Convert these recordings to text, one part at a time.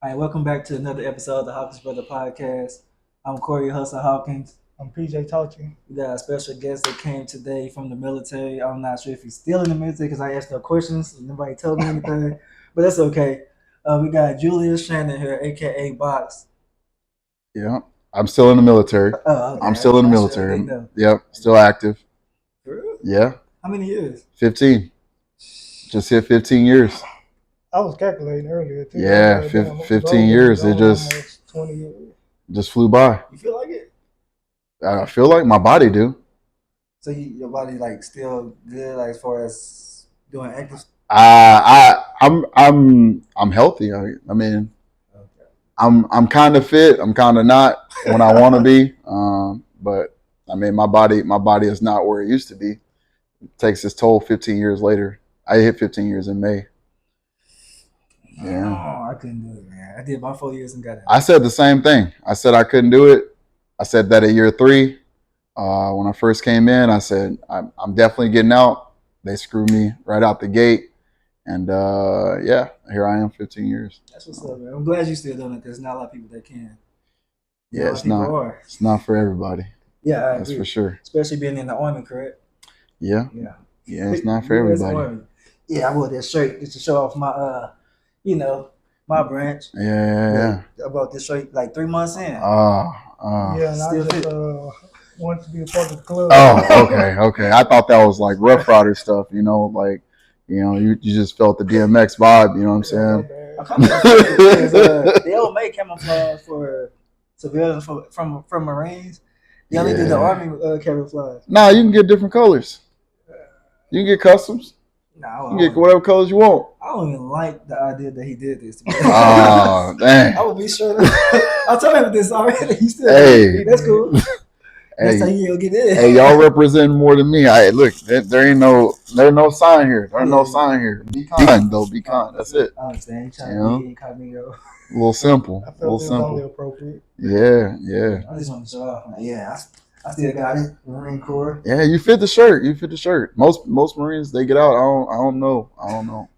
All right, welcome back to another episode of the Hawkins Brother Podcast. I'm Corey Hustle Hawkins. I'm PJ Talchi. We got a special guest that came today from the military. I'm not sure if he's still in the military because I asked no questions. Nobody told me anything, but that's okay. We got Julius Shannon here, aka Box. Yeah, I'm still in the military. Oh, okay. I'm still in the military. Yep, still active. Yeah. How many years? 15. Just hit 15 years. I was calculating earlier too. Yeah, 15 years. It just 20 years. Just flew by. You feel like it? I feel like my body do. So your body like still good, like as far as doing active. I'm healthy. I mean, I'm kind of fit. I'm kind of not when I want to be. But I mean, my body is not where it used to be. It takes its toll 15 years later. I hit 15 years in May. Yeah. Oh, I couldn't do it, man. I did my 4 years and got it. I said the same thing. I said I couldn't do it. I said that at year 3. When I first came in, I said, I'm definitely getting out. They screwed me right out the gate. And yeah, here I am 15 years. That's what's up, man. I'm glad you're still doing it because there's not a lot of people that can. Yeah, it's not for everybody. Yeah, that's for sure. Especially being in the Army, correct? Yeah. Yeah, it's not for everybody. Yeah, I wore that shirt just to show off my my branch. Yeah. I bought this shirt like 3 months in. Yeah, and I just wanted to be a part of the club. Oh, okay. I thought that was like Rough Rider stuff, like, you just felt the DMX vibe, you know what I'm saying? They don't make camouflage for civilians from Marines. They only do the Army camouflage. Nah, you can get different colors. You can get customs. No, you can get whatever colors you want. I don't even like the idea that he did this. Oh, dang. I would be sure. I told him this already. He still, hey, that's cool. Next time he'll get in. Hey, y'all represent more than me. Look, there's no sign here. There's no sign here. Be kind, though. Be kind. That's it. I understand. Trying to be incognito. A little simple. I felt it was only appropriate. Yeah. I just want to show off. Yeah, I still got it. Marine Corps. Yeah, you fit the shirt. Most Marines, they get out. I don't know.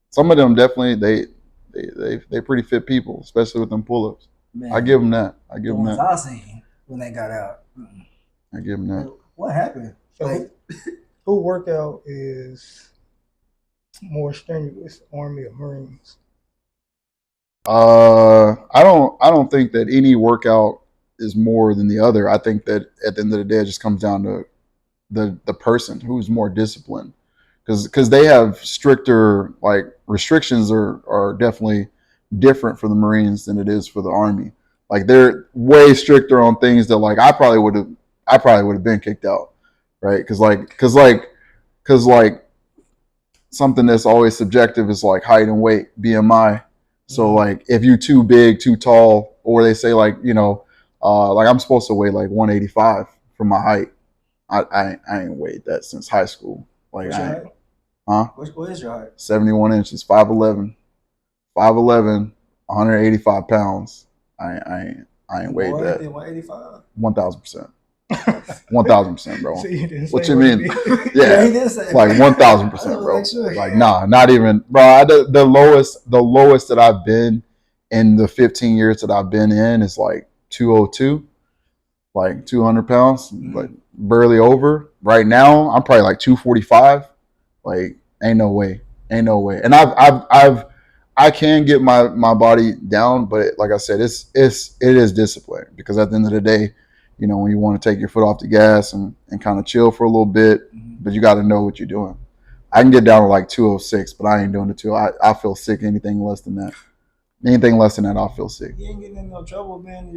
Some of them definitely they pretty fit people, especially with them pull-ups. Man, I give them that. I seen when they got out. I give them that. What happened? So who workout is more strenuous, Army or Marines? I don't think that any workout is more than the other. I think that at the end of the day, it just comes down to the person who's more disciplined, because they have stricter, like, restrictions are definitely different for the Marines than it is for the Army. Like, they're way stricter on things that, like, I probably would have been kicked out, right? Because something that's always subjective is like height and weight, BMI. So like if you too big, too tall, or they say like like I'm supposed to weigh like 185 for my height. I ain't weighed that since high school. Like, what's your height? Huh? What is your height? 71 inches, 5'11", 185 pounds. I ain't weighed that. 185. 1,000%. 1,000%, bro. So what you mean? Yeah, he did say like 1,000%, bro. Sure. Like, nah, not even, bro. The lowest that I've been in the 15 years that I've been in is like 202, like 200 pounds, like barely over. Right now, I'm probably like 245. Like, ain't no way. And I can get my body down, but like I said, it is discipline, because at the end of the day, when you want to take your foot off the gas and kind of chill for a little bit, but you got to know what you're doing. I can get down to like 206, but I ain't doing the 2. I feel sick anything less than that. Anything less than that, I'll feel sick. You ain't getting in no trouble being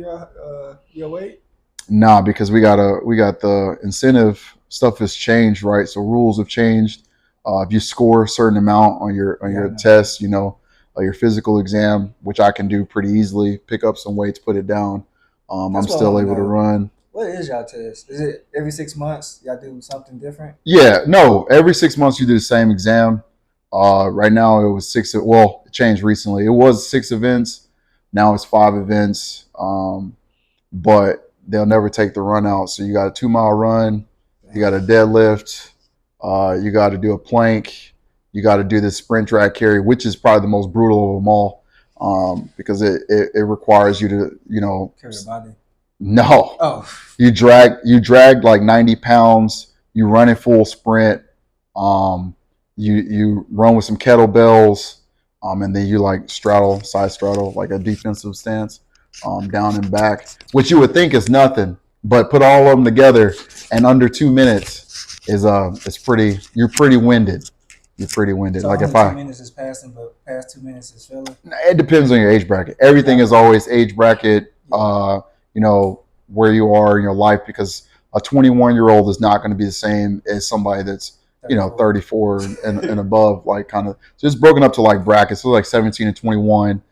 your weight? Nah, because we got the incentive stuff has changed, right? So rules have changed. If you score a certain amount on your test, your physical exam, which I can do pretty easily, pick up some weights, put it down. I'm still able to run. What is y'all test? Is it every 6 months y'all do something different? Yeah, no. Every 6 months you do the same exam. Right now it was 6. Well, it changed recently. It was 6 events. Now it's 5 events. But they'll never take the run out. So you got a 2-mile run. You got a deadlift. You got to do a plank. You got to do this sprint track carry, which is probably the most brutal of them all. because it requires you to, carry your body. No. Oh. You drag like 90 pounds. You run in full sprint. You run with some kettlebells. And then you like side straddle, like a defensive stance, down and back, which you would think is nothing, but put all of them together, and under 2 minutes is pretty. You're pretty winded. You're pretty winded. So like if 2 minutes is passing, but past 2 minutes is filling. It depends on your age bracket. Everything is always age bracket. Where you are in your life, because a 21-year-old is not going to be the same as somebody that's 34 and above, like kind of. So it's broken up to like brackets. So like 17 to 21,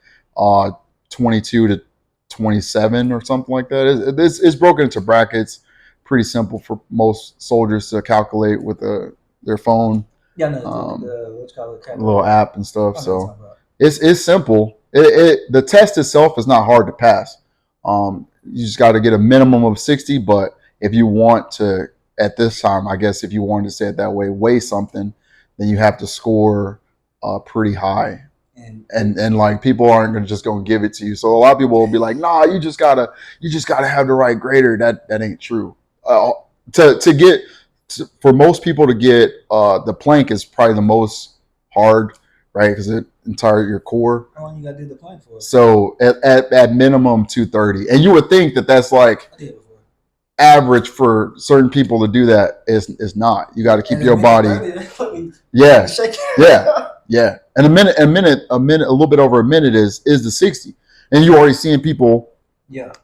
22 to 27 or something like that. It's broken into brackets. Pretty simple for most soldiers to calculate with their phone. Yeah, no, what's called a little app and stuff. So it's simple. The test itself is not hard to pass. You just got to get a minimum of 60, but if you want to, at this time, I guess if you wanted to say it that way, weigh something, then you have to score pretty high. And like people aren't just going to give it to you. So a lot of people will be like, nah, you just gotta have the right grader. That ain't true. For most people to get the plank is probably the most hard, right? Because it entire your core. How long you gotta do the plank for? So at minimum 230, and you would think that's like average for certain people to do that. Is not. You got to keep your body. 30, yeah. And a little bit over a minute is the 60, and you already seeing people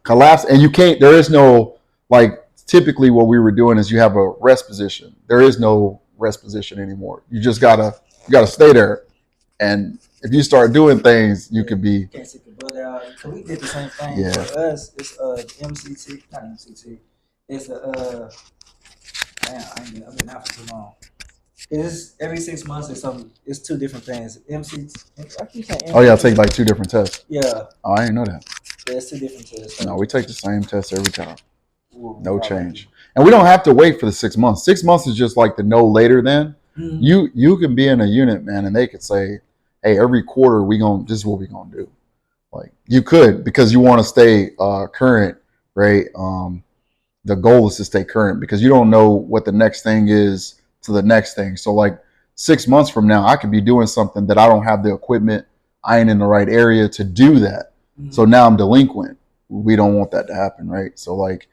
collapse, and you can't. There is no like. Typically, what we were doing is you have a rest position. There is no rest position anymore. You just gotta stay there, and if you start doing things, you could be. You can't stick your butt out. We did the same thing. Yeah. For us, it's MCT, not MCT. It's I've been out for too long. It's every 6 months or something. It's two different things. MCT. Oh yeah, I take like two different tests. Yeah. Oh, I didn't know that. Yeah, it's two different tests. No, we take the same test every time. Ooh, no change. And we don't have to wait for the 6 months. 6 months is just like the no later than. Mm-hmm. You can be in a unit, man, and they could say, hey, every quarter this is what we're gonna do. Like you could, because you want to stay current, right? The goal is to stay current because you don't know what the next thing is to the next thing. So like 6 months from now, I could be doing something that I don't have the equipment, I ain't in the right area to do that. Mm-hmm. So now I'm delinquent. We don't want that to happen, right? So like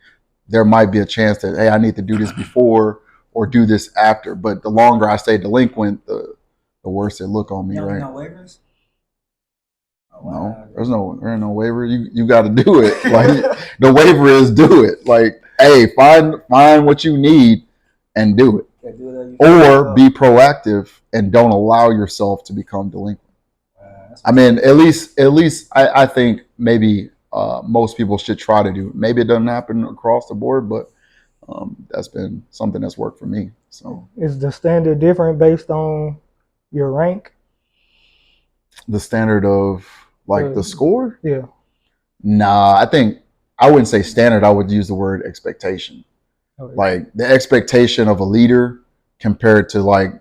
there might be a chance that, hey, I need to do this before or do this after. But the longer I stay delinquent, the worse they look on me, right? No waivers? No, there ain't no waiver. You got to do it. Like the waiver is do it. Like, hey, find what you need and do it. Or be proactive and don't allow yourself to become delinquent. I mean, at least I think maybe most people should try to do it. Maybe it doesn't happen across the board, but that's been something that's worked for me. So is the standard different based on your rank? The standard of like the score? Yeah. Nah, I wouldn't say standard. I would use the word expectation. Okay. Like the expectation of a leader compared to like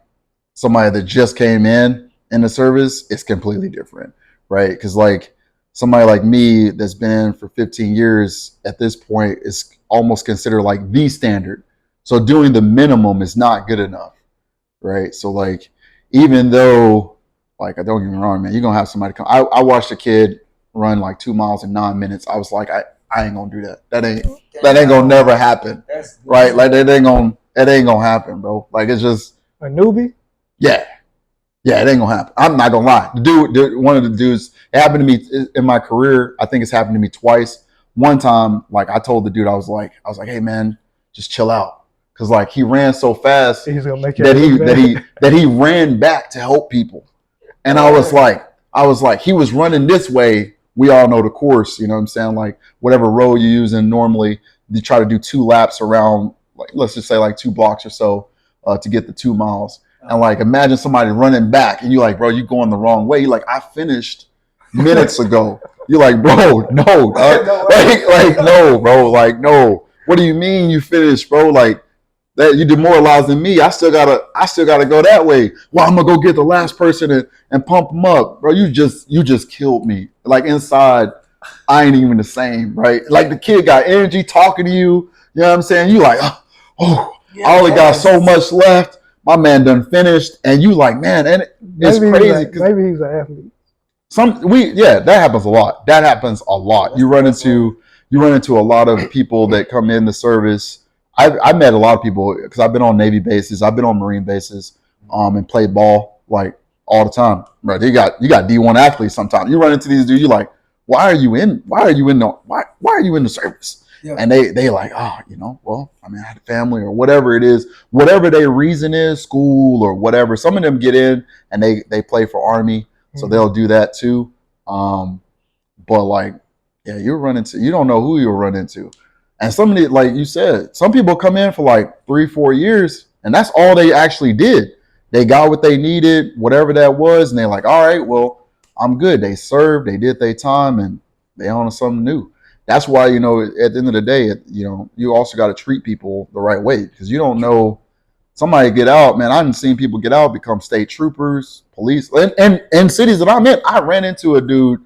somebody that just came in the service is completely different, right? Because like somebody like me that's been in for 15 years at this point is almost considered like the standard. So doing the minimum is not good enough, right? So like even though like I don't get me wrong, man, you're gonna have somebody come. I watched a kid run like 2 miles in 9 minutes. I was like, I ain't gonna do that. That ain't gonna never happen, right? Like that ain't gonna happen, bro. Like it's just a newbie. Yeah, it ain't gonna happen. I'm not gonna lie. One of the dudes, it happened to me in my career. I think it's happened to me twice. One time, like I told the dude, I was like, hey man, just chill out, because like he ran so fast that he ran back to help people, and I was like, he was running this way. We all know the course, you know what I'm saying? Like whatever road you're using, normally you try to do 2 laps around, like let's just say like 2 blocks or so to get the 2 miles. And like, imagine somebody running back and you're like, bro, you going the wrong way. You're like, I finished minutes ago. You're like, bro, no, like no, bro. Like, no. What do you mean you finished, bro? Like that you demoralizing me. I still gotta go that way. Well, I'm gonna go get the last person and pump them up, bro. You just killed me. Like inside, I ain't even the same, right? Like the kid got energy talking to you. You know what I'm saying? You like, oh, I only got so much left. My man done finished, and you like, man, and it's crazy. Maybe he's an athlete. That happens a lot. That happens a lot. You run into a lot of people that come in the service. I met a lot of people because I've been on Navy bases, I've been on Marine bases, and played ball like all the time. Right? You got D1 athletes sometimes. You run into these dudes, you're like, why are you in the service? Yeah. And they like, well, I mean, I had a family or whatever it is, whatever their reason is, school or whatever. Some of them get in and they play for Army. So they'll do that too. But like, yeah, you don't know who you'll run into. And somebody, like you said, some people come in for like 3-4 years and that's all they actually did. They got what they needed, whatever that was. And they're like, all right, well, I'm good. They served, they did their time and they on to something new. That's why, at the end of the day, you also got to treat people the right way because you don't know. Somebody get out, man. I've seen people get out, become state troopers, police. And in cities that I'm in, I ran into a dude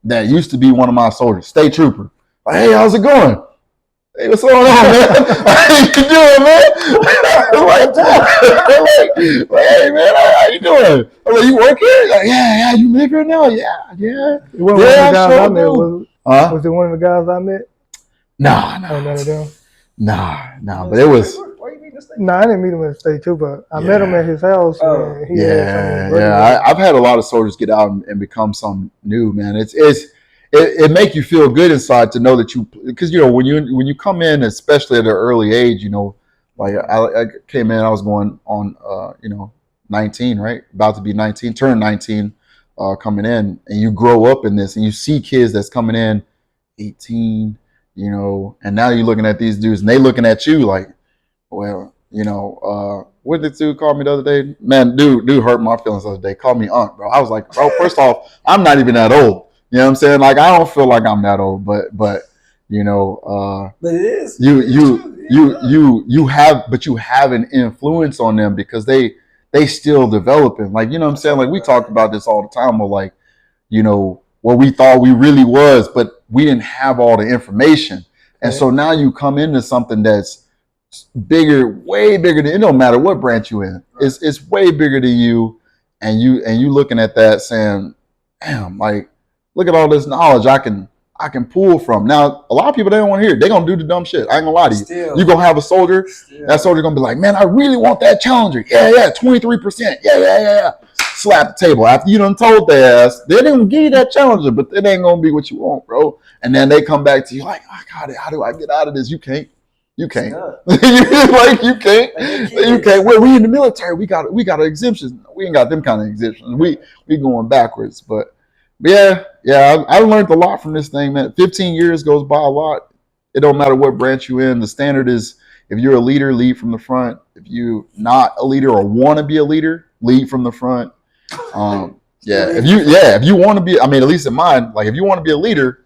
that used to be one of my soldiers, state trooper. Like, hey, how's it going? Hey, what's going on, man? How you doing, man? like, hey, man, how you doing? I'm like, you work here? Like, yeah, you live here now? Yeah. Was it one of the guys I met? Nah. None of them? Nah, but it was... No, I didn't meet him at the state too, but I met him at his house. I've had a lot of soldiers get out and become something new, man. It make you feel good inside to know that because when you come in, especially at an early age, like I came in, I was going on 19, right, about to be 19, turn 19, coming in, and you grow up in this, and you see kids that's coming in 18, and now you're looking at these dudes, and they looking at you like, well. What did the dude call me the other day? Man, dude hurt my feelings the other day. Called me Unc, bro. I was like, bro, first off, I'm not even that old. You know what I'm saying? Like, I don't feel like I'm that old, but but it is. You have an influence on them because they still developing. Like, you know what I'm saying? Like, we talk about this all the time. Or like, where we thought we really was, but we didn't have all the information. And so now you come into something that's bigger, way bigger than, it don't matter what branch you in. Right. It's way bigger than you, and you looking at that saying, damn, like, look at all this knowledge I can pull from. Now, a lot of people, they don't want to hear it. They're gonna do the dumb shit. I ain't gonna lie to you. You're gonna have a soldier, that soldier gonna be like, man, I really want that Challenger. Yeah, 23%. Yeah. Slap the table. After you done told their ass, they didn't give you that Challenger, but it ain't gonna be what you want, bro. And then they come back to you like, I got it. How do I get out of this? You can't. You can't. You can't. Well, we in the military. We got exemptions. We ain't got them kind of exemptions. We going backwards. But yeah. I learned a lot from this thing, man. 15 years goes by a lot. It don't matter what branch you in. The standard is, if you're a leader, lead from the front. If you're not a leader or want to be a leader, lead from the front. If you want to be, I mean, at least in mine, like, if you want to be a leader,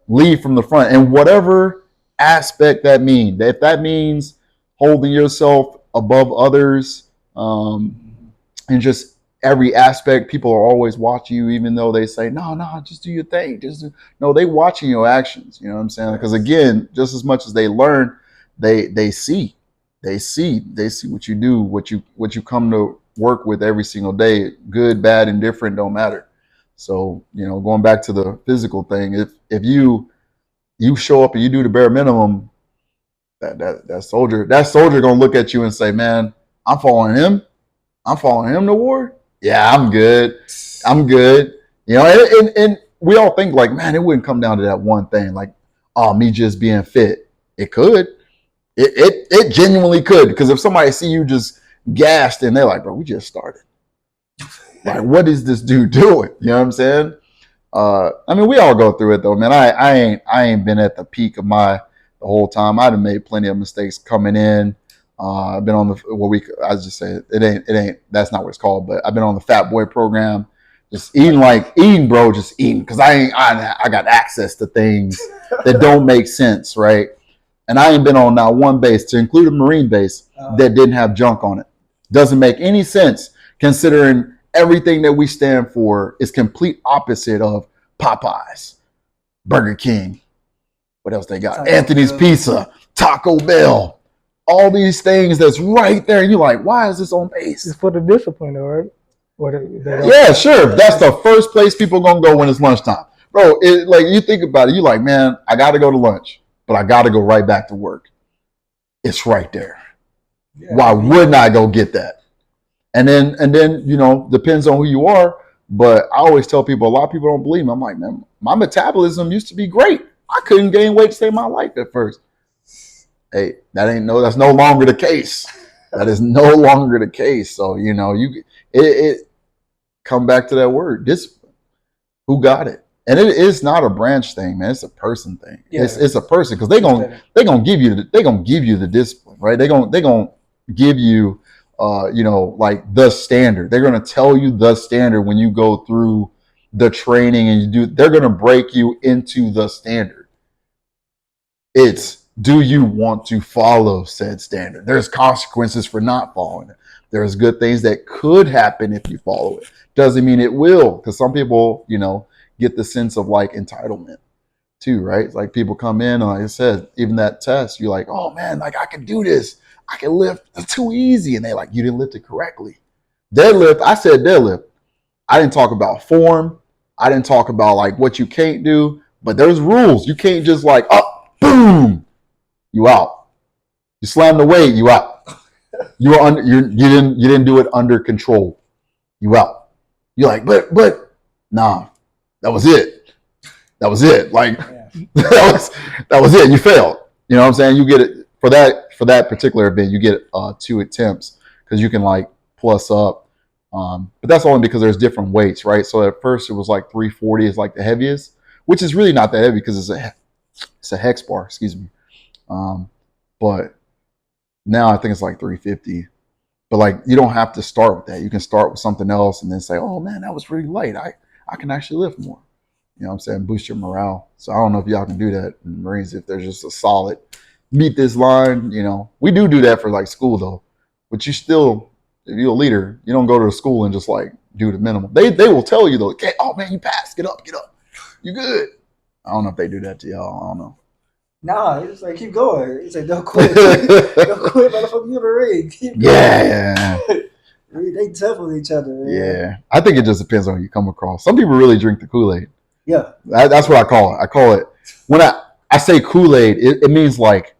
lead from the front, and whatever aspect that means. If that means holding yourself above others, and just every aspect, people are always watching you, even though they say, no, just do your thing. No, they watching your actions. You know what I'm saying? Because again, just as much as they learn, they see what you do, what you come to work with every single day, good, bad, indifferent, don't matter. So, going back to the physical thing, if you show up and you do the bare minimum, that soldier gonna look at you and say, man, I'm following him to war. Yeah, I'm good. And we all think like, man, it wouldn't come down to that one thing, like, oh, me just being fit. It could. It genuinely could, because if somebody see you just gassed and they're like, bro, we just started. Like, what is this dude doing? You know what I'm saying? I mean, we all go through it though, man. I ain't been at the peak of the whole time. I'd have made plenty of mistakes coming in. I've been on it ain't, that's not what it's called, but I've been on the Fat Boy program, just eating, just eating. Cause I got access to things that don't make sense. Right. and I ain't been on not one base, to include a Marine base, that didn't have junk on it. Doesn't make any sense considering everything that we stand for is complete opposite of Popeyes, Burger King. What else they got? Taco Anthony's Bell. Pizza, Taco Bell. All these things that's right there. And you're like, why is this on base? It's for the discipline, though, right? Yeah, sure. That's the first place people going to go when it's lunchtime. Bro, like you think about it, you're like, man, I got to go to lunch, but I got to go right back to work. It's right there. Yeah, Why wouldn't I go get that? And then, depends on who you are. But I always tell people, a lot of people don't believe me. I'm like, man, my metabolism used to be great. I couldn't gain weight to save my life at first. Hey, that's no longer the case. That is no longer the case. So, it come back to that word, discipline. Who got it? And it is not a branch thing, man. It's a person thing. Yeah. It's a person, because they're gonna give you the discipline, right? They're gonna give you like the standard. They're gonna tell you the standard when you go through the training and they're gonna break you into the standard. It's, do you want to follow said standard? There's consequences for not following it. There's good things that could happen if you follow it. Doesn't mean it will, because some people, get the sense of like entitlement too, right? It's like people come in, like I said, even that test, you're like, oh man, like I can do this. I can lift. It's too easy. And they're like, you didn't lift it correctly. Deadlift, I said deadlift. I didn't talk about form. I didn't talk about like what you can't do, but there's rules. You can't just like, boom, you out. You slam the weight, you out. You didn't do it under control. You out. You're like, but nah, that was it. That was it. Like that was it. You failed. You know what I'm saying? You get it for that particular event. You get 2 attempts because you can like plus up. But that's only because there's different weights, right? So at first it was like 340 is like the heaviest, which is really not that heavy because it's a hex bar. Excuse me. But now I think it's like 350. But like you don't have to start with that. You can start with something else and then say, oh man, that was really light. I can actually lift more. You know what I'm saying? Boost your morale. So I don't know if y'all can do that in the Marines if there's just a solid meet this line. We do that for like school though. But you still, if you're a leader, you don't go to the school and just like do the minimum. They will tell you though, okay, oh man, you passed. Get up. You good. I don't know if they do that to y'all. I don't know. Nah, it's like keep going. It's like don't quit. Don't quit, motherfucker. You're the ring. Keep going. Yeah. They tough with each other. Man. Yeah. I think it just depends on who you come across. Some people really drink the Kool-Aid. Yeah. That's what I call it. I call it, when I say Kool-Aid, it means like,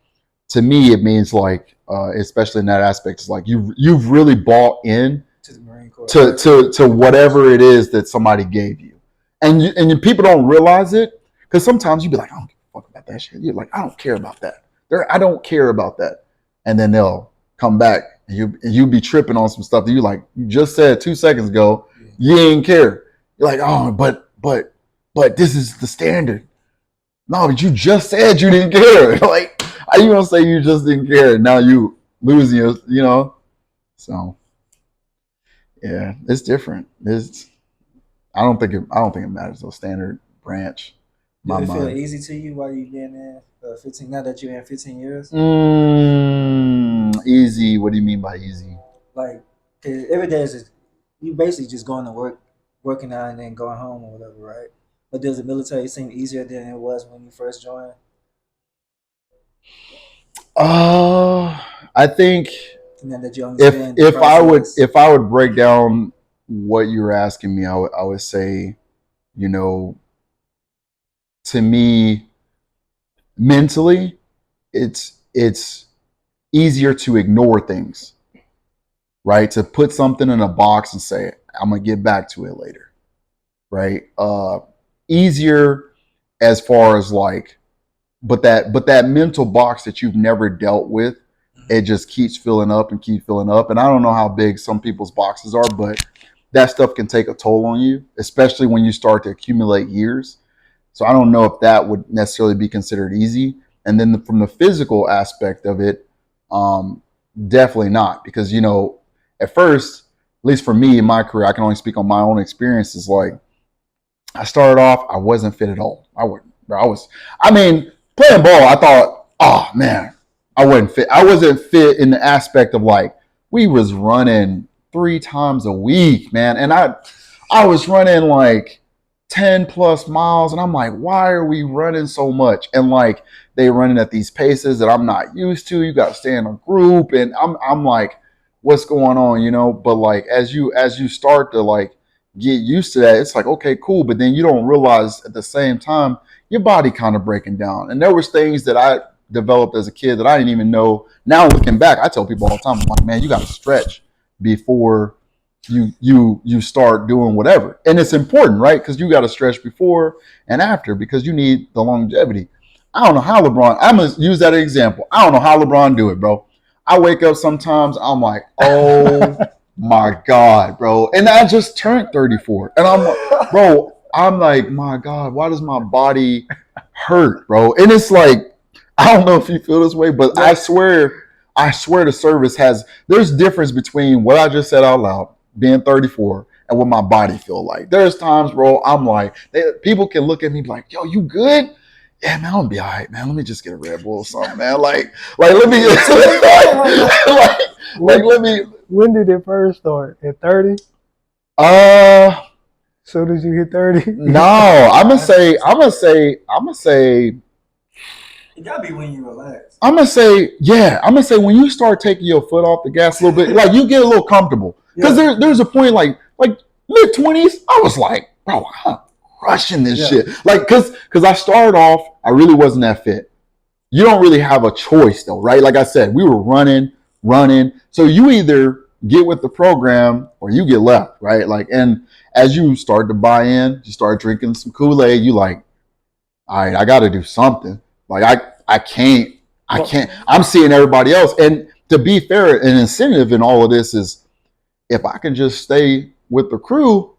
to me, it means like, especially in that aspect, it's like you've really bought in to the Marine Corps, to whatever it is that somebody gave you. And people don't realize it, because sometimes you be like, I don't give a fuck about that shit. You're like, I don't care about that. I don't care about that. And then they'll come back and you be tripping on some stuff that you just said 2 seconds ago, you ain't care. You're like, oh, but this is the standard. No, but you just said you didn't care. Like, how you gonna say you just didn't care? Now you losing your, So, yeah, it's different. I don't think it matters though. Standard branch. Did it feel easy to you while you been in 15? Now that you're in 15 years. Easy. What do you mean by easy? Like, cause every day is you basically just going to work, working out, and then going home or whatever, right? But does the military seem easier than it was when you first joined? I think if I would break down what you were asking me, I would say, to me, mentally, it's easier to ignore things, right? To put something in a box and say, I'm gonna get back to it later, right? Easier as far as like, but that mental box that you've never dealt with, it just keeps filling up. And I don't know how big some people's boxes are, but that stuff can take a toll on you, especially when you start to accumulate years. So I don't know if that would necessarily be considered easy. And then from the physical aspect of it, definitely not. Because, at first, at least for me in my career, I can only speak on my own experiences. Like, I started off, I wasn't fit at all. Playing ball, I thought oh man, I wasn't fit. I wasn't fit in the aspect of like we was running 3 times a week, man, and I was running like 10 plus miles, and I'm like, why are we running so much? And like they running at these paces that I'm not used to. You got to stay in a group, and I'm like, what's going on, you know? But like as you start to like get used to that, it's like, okay, cool. But then you don't realize at the same time your body kind of breaking down. And there was things that I developed as a kid that I didn't even know. Now looking back, I tell people all the time, I'm like, man, you got to stretch before you start doing whatever. And it's important, right? Because you got to stretch before and after because you need the longevity. I don't know how LeBron, I'm going to use that example. I don't know how LeBron do it, bro. I wake up sometimes, I'm like, oh my God, bro. And I just turned 34. And I'm like, my God, why does my body hurt, bro? And it's like, I don't know if you feel this way, but I swear the service there's difference between what I just said out loud, being 34, and what my body feel like. There's times, bro, I'm like, people can look at me like, yo, you good? Yeah, man, I'm gonna be all right, man. Let me just get a Red Bull or something, man. Like let me let me. When did it first start? At 30? So did you hit 30? No, I'm gonna say. It gotta be when you relax. I'm gonna say when you start taking your foot off the gas a little bit, like you get a little comfortable. Because there's a point like mid-20s, I was like, bro, I'm crushing this shit. Like, cause I started off, I really wasn't that fit. You don't really have a choice though, right? Like I said, we were running. So you either get with the program or you get left, right? Like, and as you start to buy in, you start drinking some Kool-Aid, you like, all right, I got to do something. Like I can't. I'm seeing everybody else. And to be fair, an incentive in all of this is if I can just stay with the crew,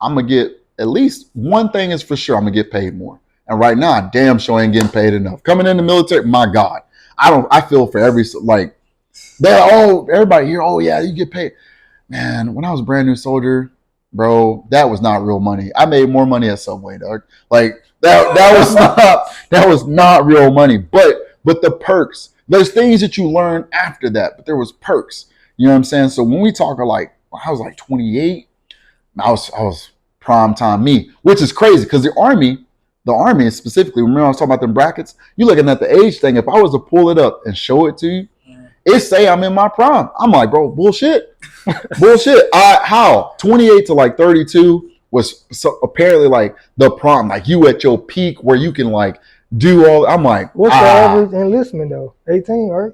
I'm going to get at least one thing is for sure. I'm going to get paid more. And right now, I damn sure ain't getting paid enough. Coming in the military, my God, I feel for everybody here. Oh yeah, you get paid. Man, when I was a brand new soldier, bro, that was not real money. I made more money at Subway, dog. Like that was not real money. But the perks, there's things that you learn after that, but there was perks. You know what I'm saying? So when we talk like, I was like 28, I was prime time me, which is crazy because the army specifically, remember I was talking about them brackets? You looking at the age thing, if I was to pull it up and show it to you, it say I'm in my prime. I'm like, bro, bullshit. How? 28 to like 32 was apparently like the prime, like you at your peak where you can like do all. I'm like, what's the average enlistment though? 18, right?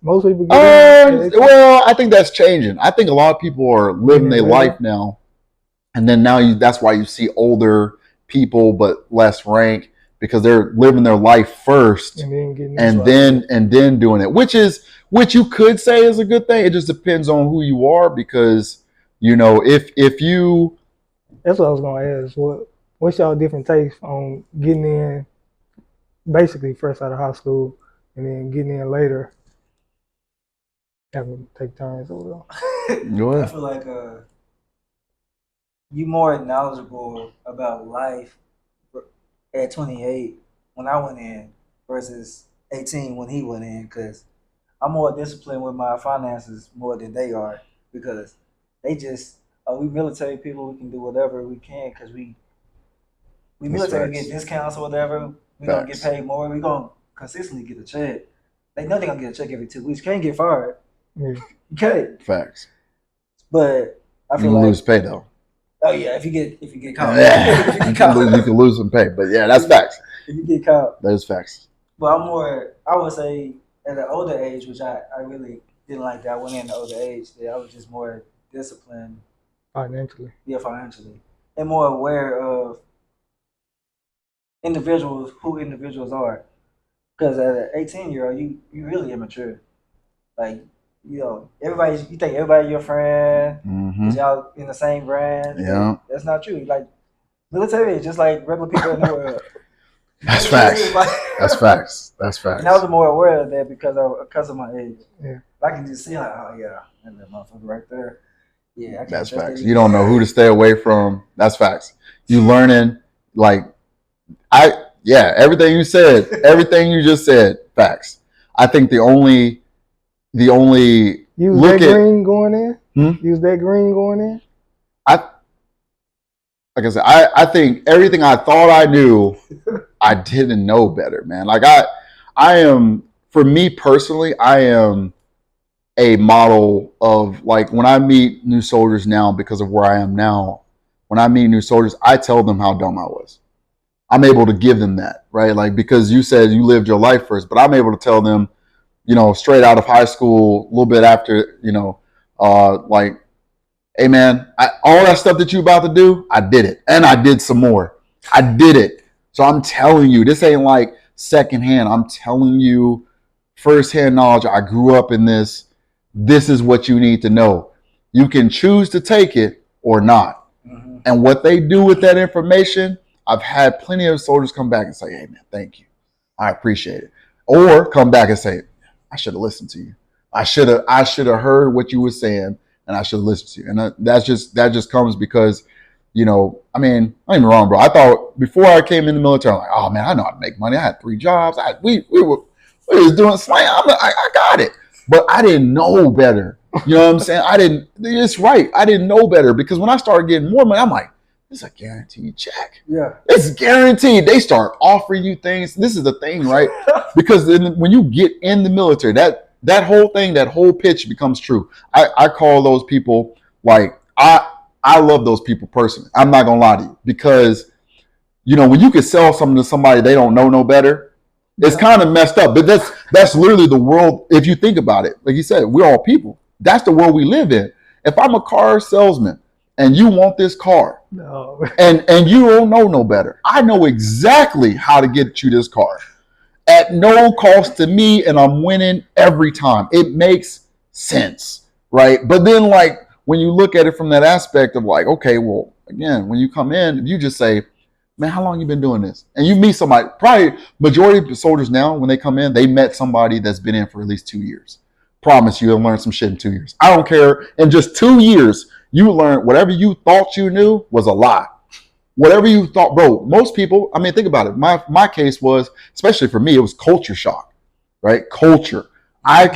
Most people get well, I think that's changing. I think a lot of people are living their life now, and then that's why you see older people but less rank because they're living their life first and then doing it, which you could say is a good thing. It just depends on who you are because you know if you. That's what I was gonna ask. What's y'all different takes on getting in, basically fresh out of high school, and then getting in later? Having to take turns over there. Go ahead. I feel like you more knowledgeable about life at 28 when I went in versus 18 when he went in because I'm more disciplined with my finances more than they are because they just we military people, we can do whatever we can because we military get discounts or whatever. We're gonna get paid more. We're gonna consistently get a check. They know they're gonna get a check every 2 weeks. Can't get fired. You can't. Facts. But I feel you lose pay though. Oh yeah, if you get caught, you can lose some pay. But yeah, that's facts. If you get caught, that is facts. But I would say at an older age, which I really didn't like that. I went in an older age that I was just more disciplined financially. Yeah, financially, and more aware of who individuals are. Because at an 18-year-old, you really immature. Like, you know, you think everybody your friend, because y'all in the same brand. Yeah. That's not true. Like, military is just like regular people in the world. That's facts. That's facts. That's facts. And I was more aware of that because of my age. Yeah. I can just see like, oh yeah, and that motherfucker right there. Yeah, that's facts. You don't know who to stay away from. That's facts. You learning like Yeah, everything you said, everything you just said, facts. I think the only Use look that at green going in. Hmm? Use that green going in. Like I said, I think everything I thought I knew, I didn't know better, man. Like I am, for me personally, I am a model of, like, when I meet new soldiers now, because of where I am now, when I meet new soldiers, I tell them how dumb I was. I'm able to give them that, right? Like, because you said you lived your life first, but I'm able to tell them, straight out of high school, a little bit after, like, hey man, all that stuff that you about to do, I did it. And I did some more. I did it. So I'm telling you, this ain't like secondhand. I'm telling you firsthand knowledge. I grew up in this. This is what you need to know. You can choose to take it or not. Mm-hmm. And what they do with that information, I've had plenty of soldiers come back and say, hey man, thank you. I appreciate it. Or come back and say, I should have listened to you. I should have heard what you were saying, and I should listen to you. And that just comes because, I mean, don't get me wrong, bro. I thought before I came in the military, I'm like, oh man, I know how to make money. I had 3 jobs. We was doing slang. I got it. But I didn't know better. You know what I'm saying? It's right. I didn't know better, because when I started getting more money, I'm like, this is a guaranteed check. Yeah. It's guaranteed. They start offering you things. This is the thing, right? Because when you get in the military, that whole thing, that whole pitch becomes true. I call those people, like, I love those people personally. I'm not gonna lie to you, because when you can sell something to somebody they don't know no better, it's kind of messed up. But that's literally the world. If you think about it, like you said, we're all people. That's the world we live in. If I'm a car salesman and you want this car, no, and you don't know no better, I know exactly how to get you this car at no cost to me, and I'm winning every time. It makes sense, right? But then, like, when you look at it from that aspect of, like, okay, well, again, when you come in, if you just say, man, how long you been doing this? And you meet somebody, probably majority of the soldiers now, when they come in, they met somebody that's been in for at least 2 years. Promise you'll learn some shit in 2 years. I don't care. In just 2 years, you learn whatever you thought you knew was a lie. Whatever you thought, bro, most people, I mean, think about it. My case was, especially for me, it was culture shock, right? Culture. I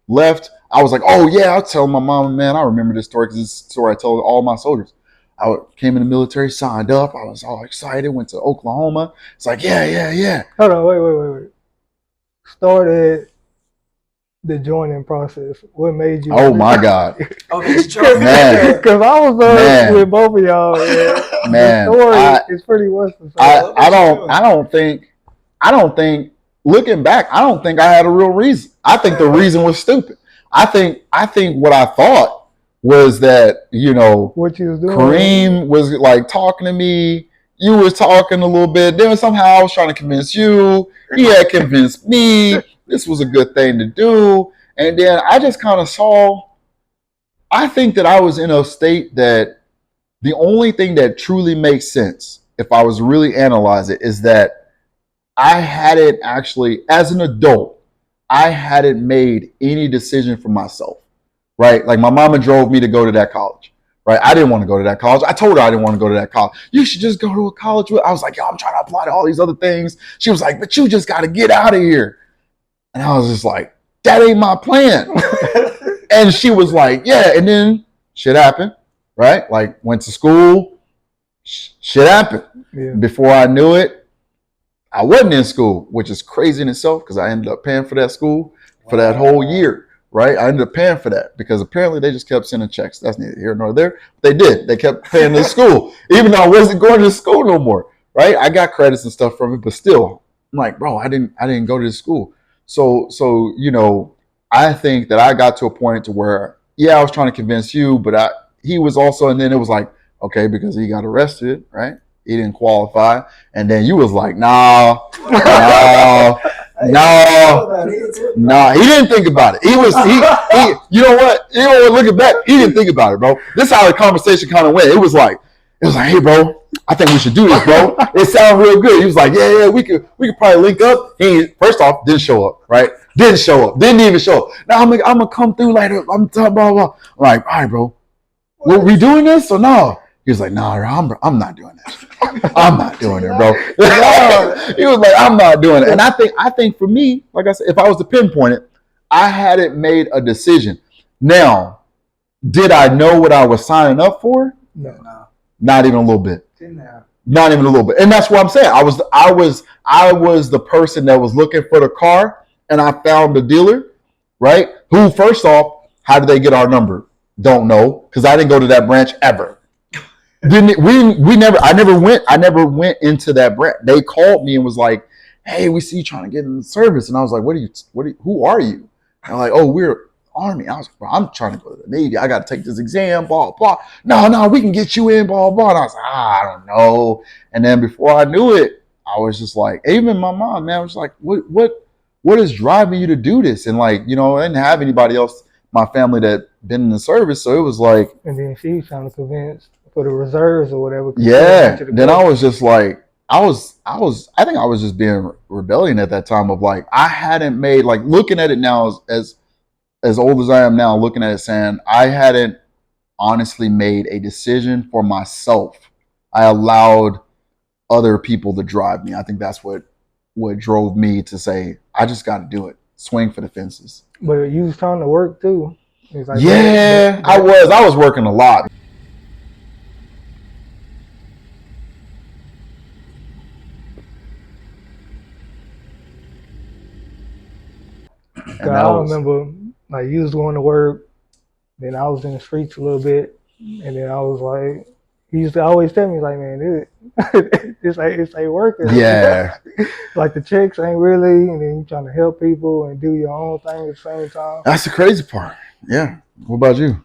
left, I was like, oh yeah, I'll tell my mom, man, I remember this story, because it's a story I told all my soldiers. I came in the military, signed up, I was all excited, went to Oklahoma. It's like, yeah. Hold on, wait. Started the joining process. What made you? Oh my God. Man. Because I was with both of y'all. Man. The story is pretty western. I don't think, looking back, I don't think I had a real reason. I think the reason was stupid. I think what I thought was that, what you was doing. Kareem was like talking to me. You was talking a little bit. Then somehow I was trying to convince you. He had convinced me this was a good thing to do. And then I just kind of I think that I was in a state that the only thing that truly makes sense, if I was to really analyze it, is that I hadn't actually, as an adult, I hadn't made any decision for myself, right? Like, my mama drove me to go to that college, right? I didn't want to go to that college. I told her I didn't want to go to that college. You should just go to a college. I was like, yo, I'm trying to apply to all these other things. She was like, but you just got to get out of here. And I was just like, that ain't my plan. And she was like, yeah. And then shit happened, right? Like, went to school, shit happened. Yeah. Before I knew it, I wasn't in school, which is crazy in itself, because I ended up paying for that school for that whole year, right? I ended up paying for that because apparently they just kept sending checks. That's neither here nor there. They did. They kept paying the school, even though I wasn't going to school no more, right? I got credits and stuff from it, but still, I'm like, bro, I didn't go to this school. So I think that I got to a point to where, yeah, I was trying to convince you, but he was also, and then it was like, okay, because he got arrested, right? He didn't qualify. And then you was like, no, he didn't think about it. You know what? Looking back, he didn't think about it, bro. This is how the conversation kind of went. It was like, hey, bro, I think we should do this, bro. It sounded real good. He was like, yeah, we could probably link up. He, first off, didn't show up, right? Didn't even show up. Now I'm gonna come through later. I'm talking blah blah. I'm like, all right, bro, we doing this or no? He was like, nah, I'm not doing that. I'm not doing it, bro. He was like, I'm not doing it. And I think for me, like I said, if I was to pinpoint it, I hadn't made a decision. Now, did I know what I was signing up for? No. Not even a little bit. Didn't have. Not even a little bit. And that's what I'm saying. I was the person that was looking for the car, and I found the dealer, right? Who, first off, how did they get our number? Don't know, because I didn't go to that branch ever. I never went into that branch. They called me and was like, hey, we see you trying to get in the service. And I was like, who are you? And I'm like, oh, we're Army. I was like, bro, I'm trying to go to the Navy. I got to take this exam, blah, blah. No, we can get you in, blah, blah. And I was like, I don't know. And then before I knew it, I was just like, even my mom, man, was like, what is driving you to do this? And like, you know, I didn't have anybody else, my family, that been in the service. So it was like, and then she's trying to convince for the reserves or whatever. Yeah. Then I was just like, I think I was just being rebellion at that time of like, I hadn't made, like, looking at it now as old as I am now, looking at it saying, I hadn't honestly made a decision for myself. I allowed other people to drive me. I think that's what drove me to say, I just got to do it. Swing for the fences. But you was trying to work too. Like, yeah, I was working a lot. I remember, like, you was going to work, then I was in the streets a little bit, and then I was like, he used to always tell me, like, man, this ain't working. Yeah. Like, the checks ain't really, and then you trying to help people and do your own thing at the same time. That's the crazy part. Yeah. What about you?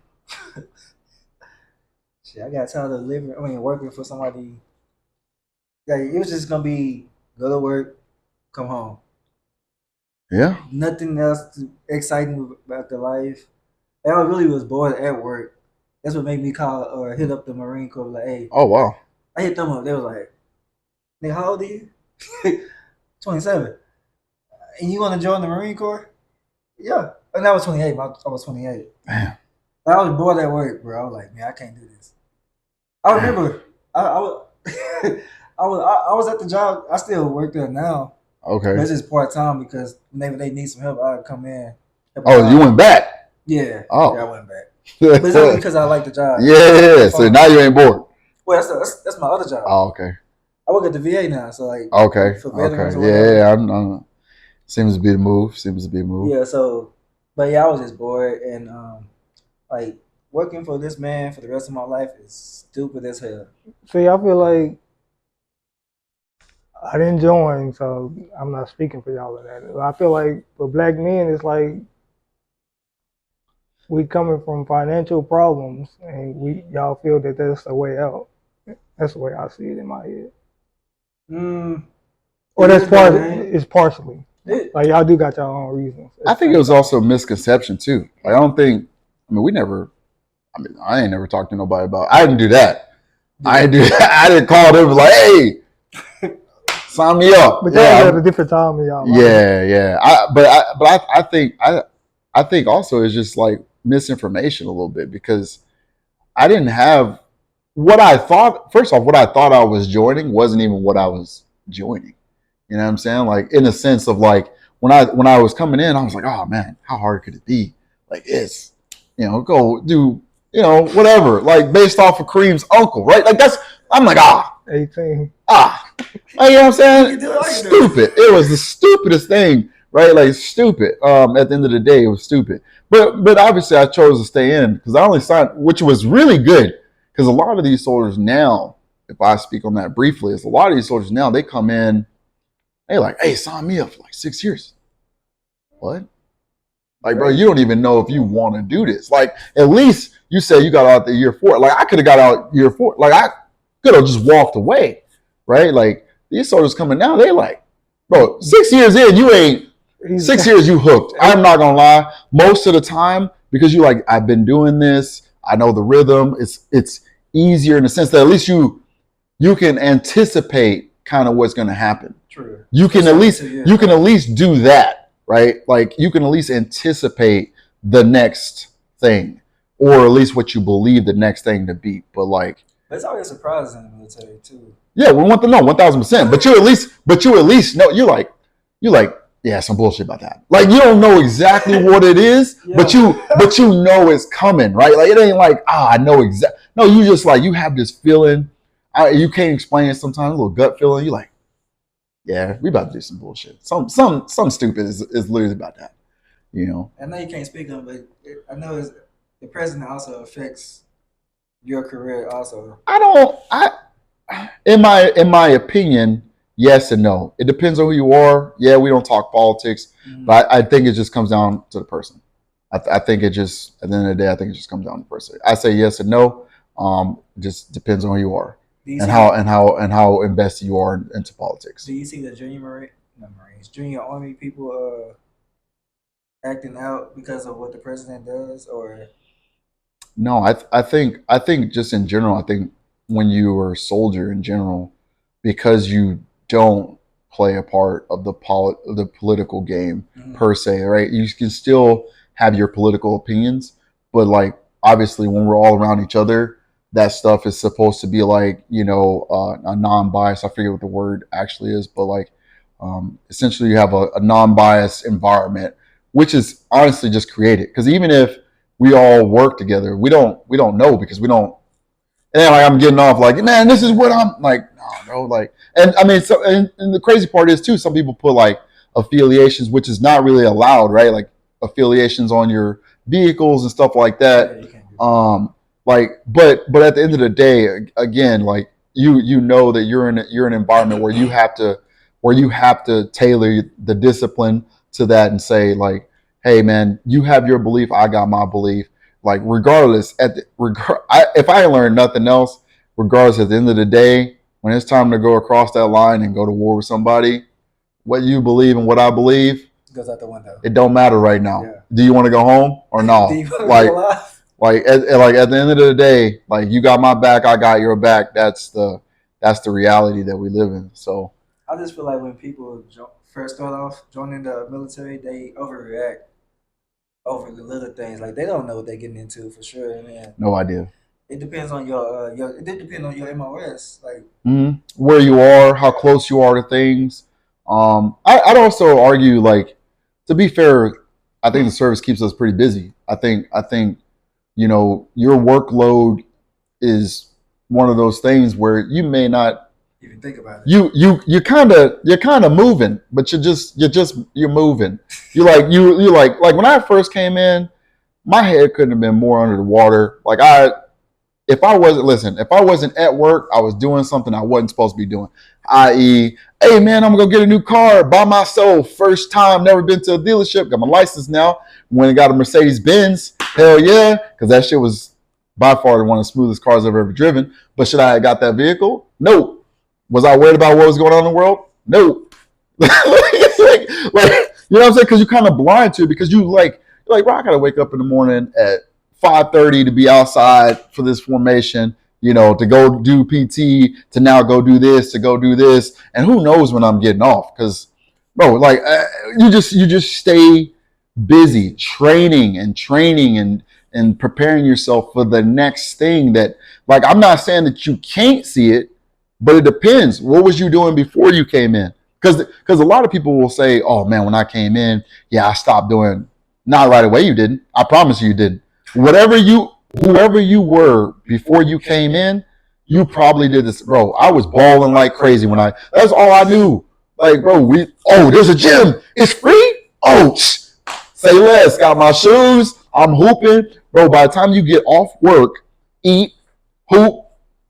Shit, I got tired of working for somebody. Yeah, it was just gonna be go to work, come home. Yeah. Nothing else exciting about the life. I really was bored at work. That's what made me call or hit up the Marine Corps. Like, hey. Oh, wow. I hit them up. They was like, nigga, how old are you? 27. And you want to join the Marine Corps? Yeah. And I was 28. I was 28. Damn. I was bored at work, bro. I was like, man, I can't do this. I remember I was at the job. I still work there now. Okay. But it's just part time because whenever they need some help, I would come in. Oh, you went back? Yeah. Oh. Yeah, I went back. But it's only because I like the job. Yeah. So now you ain't bored. Well, that's my other job. Oh, okay. I work at the VA now, so like. Okay. For veterans. Okay. Yeah. I'm seems to be the move. Yeah. So, but yeah, I was just bored and like working for this man for the rest of my life is stupid as hell. See, I feel like I didn't join, so I'm not speaking for y'all on that. I feel like for black men, it's like we coming from financial problems, and y'all feel that that's the way out. That's the way I see it in my head. Or that's it's partially. Like, y'all do got your own reasons. I think it was also a misconception too. Like, I ain't never talked to nobody about. I didn't do that. Yeah. I didn't call them like, hey, sign me up. But that was at a different time in y'all life. Yeah. I think also it's just like misinformation a little bit because I didn't have what I thought. First off, what I thought I was joining wasn't even what I was joining. You know what I'm saying? Like, in a sense of like when I was coming in, I was like, oh man, how hard could it be? Like, it's, go do, whatever, like based off of Kareem's uncle, right? Like I'm like, 18. Like, you know what I'm saying? Stupid. It was the stupidest thing, right? Like, stupid. At the end of the day, it was stupid. But obviously I chose to stay in because I only signed, which was really good because a lot of these soldiers now, if I speak on that briefly, is a lot of these soldiers now, they come in, they like, hey, sign me up for like 6 years. What? Like, bro, you don't even know if you want to do this. Like, at least you say you got out the year 4. Like, I could have got out year 4. Like, I could have just walked away, right? Like, these soldiers coming now, they like, bro, 6 years in, you ain't, 6 years you hooked. I'm not going to lie. Most of the time, because you like, I've been doing this. I know the rhythm. It's easier in the sense that at least you can anticipate kind of what's going to happen. True. You can at least do that, right? Like, you can at least anticipate the next thing, or at least what you believe the next thing to be. But like, But it's always surprises in the military too. Yeah, we want to know 1,000%. But you at least know you're like, yeah, some bullshit about that. Like you don't know exactly what it is, Yeah. but you know it's coming, right? Like it ain't like I know exactly. No, you just like you have this feeling. You can't explain it sometimes. A little gut feeling. You're like, yeah, we about to do some bullshit. Some stupid is literally about that. You know. I know you can't speak on, but I know the president also affects your career also. In my opinion, yes and no. It depends on who you are. Yeah, we don't talk politics, but I think it just comes down to the person. I think it just at the end of the day, I think it just comes down to the person. I say yes and no. It just depends on who you are and how invested you are into politics. Do you see the junior army people acting out because of what the president does, or? No, I think just in general, I think when you are a soldier in general, because you don't play a part of the political game per se, right? You can still have your political opinions, but like obviously when we're all around each other, that stuff is supposed to be like a non-bias. I forget what the word actually is, but like essentially you have a non-biased environment, which is honestly just created. Because even if we all work together, we don't know because we don't. And like I'm getting off like, man, this is what I'm like. No, like, and I mean, so and the crazy part is too, some people put like affiliations, which is not really allowed, right? Like affiliations on your vehicles and stuff like that. Yeah, like, but at the end of the day, again, like you know that you're in an environment where you have to tailor the discipline to that and say like, hey man, you have your belief, I got my belief. Like regardless, if I learned nothing else, regardless at the end of the day, when it's time to go across that line and go to war with somebody, what you believe and what I believe goes out the window. It don't matter right now. Yeah. Do you want to go home or no? Like at the end of the day, like you got my back, I got your back. That's the reality that we live in. So I just feel like when people first start off joining the military, they overreact over the little things. Like they don't know what they're getting into for sure. Man. No idea. It depends on your it depends on your MOS, like where you are, how close you are to things. I'd also argue, like, to be fair, I think the service keeps us pretty busy. I think your workload is one of those things where you may not even think about it. You're kind of moving, but you're moving. You like when I first came in, my head couldn't have been more under the water. Like if I wasn't at work, I was doing something I wasn't supposed to be doing. I.e., hey man, I'm gonna go get a new car by myself. First time, never been to a dealership. Got my license now. When I got a Mercedes Benz, hell yeah, because that shit was by far one of the smoothest cars I've ever driven. But should I have got that vehicle? No. Was I worried about what was going on in the world? No. like you know what I'm saying? Because you're kind of blind to it because you're like, bro, I gotta wake up in the morning at 5:30 to be outside for this formation, to go do PT, to now go do this, to go do this, and who knows when I'm getting off? Because, bro, like you just stay busy training and preparing yourself for the next thing. That, like, I'm not saying that you can't see it, but it depends. What was you doing before you came in? Because a lot of people will say, oh man, when I came in, yeah, I stopped doing. Not right away. You didn't. I promise you didn't. Whoever you were before you came in, you probably did this. Bro, I was balling like crazy that's all I knew. Like, bro, there's a gym. It's free? Oh, say less. Got my shoes. I'm hooping. Bro, by the time you get off work, eat, hoop,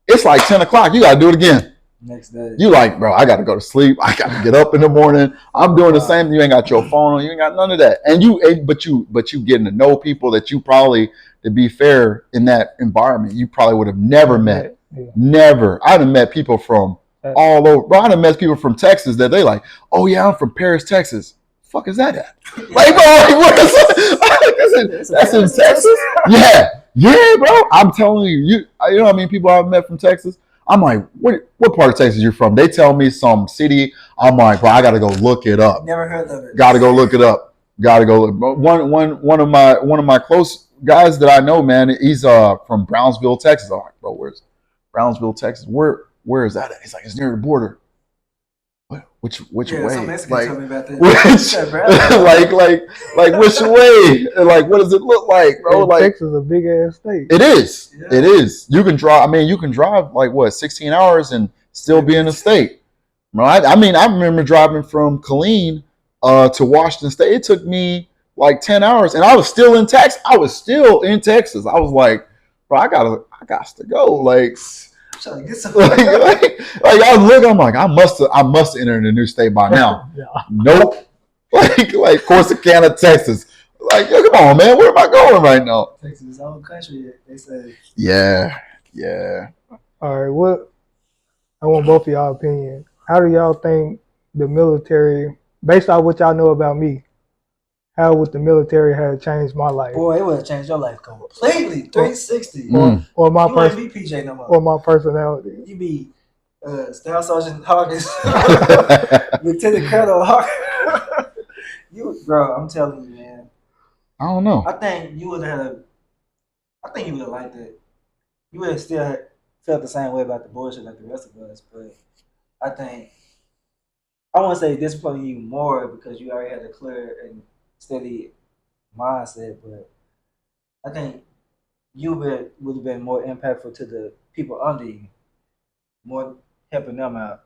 it's like 10 o'clock. You got to do it again. Next day. You like, bro, I got to go to sleep. I got to get up in the morning. I'm doing the same thing. You ain't got your phone on. You ain't got none of that. And but you getting to know people that you probably, to be fair, in that environment, you probably would have never met. Yeah. Never. I'd have met people from all over. Bro, I'd have met people from Texas that they like, oh yeah, I'm from Paris, Texas. Fuck is that at? Like, bro, what is that? That's in Texas? Yeah, bro. I'm telling you, you know what I mean? People I've met from Texas. I'm like, what part of Texas you from? They tell me some city. I'm like, bro, I gotta go look it up. Never heard of it. Gotta go look it up. Gotta go look. One of my close guys that I know, man, he's from Brownsville, Texas. I'm like, bro, Brownsville, Texas. Where is that at? He's like, it's near the border. Which Yeah, some way? Mexican Like told me about that. like which way? Like what does it look like, bro? And Like Texas is a big ass state. it is. Yeah. It is. You can drive. I mean, you can drive like what 16 hours and still be in the state. Right? I mean, I remember driving from Killeen to Washington State. It took me like 10 hours, and I was still in Texas. I was like, bro, I got to go. Like, I'm trying to get some. like I was looking. I'm like, I must have entered a new state by now. Yeah. Nope. like Corsicana, Texas. Like, yo, come on, man. Where am I going right now? Texas is own country. They say. Yeah. All right, what? I want both of y'all opinion. How do y'all think the military, based on what y'all know about me, how would the military have changed my life? Boy, it would have changed your life completely. 360. Or my You wouldn't be PJ no more. or my personality. You be Staff Sergeant Hawkins, Lieutenant Colonel Hawkins. Bro, I'm telling you, man. I don't know. I think you would have liked it. You would have still felt the same way about the bullshit like the rest of us, but I think I want to say discipline you more because you already had a clear and steady mindset, but I think you would have been more impactful to the people under you, more helping them out.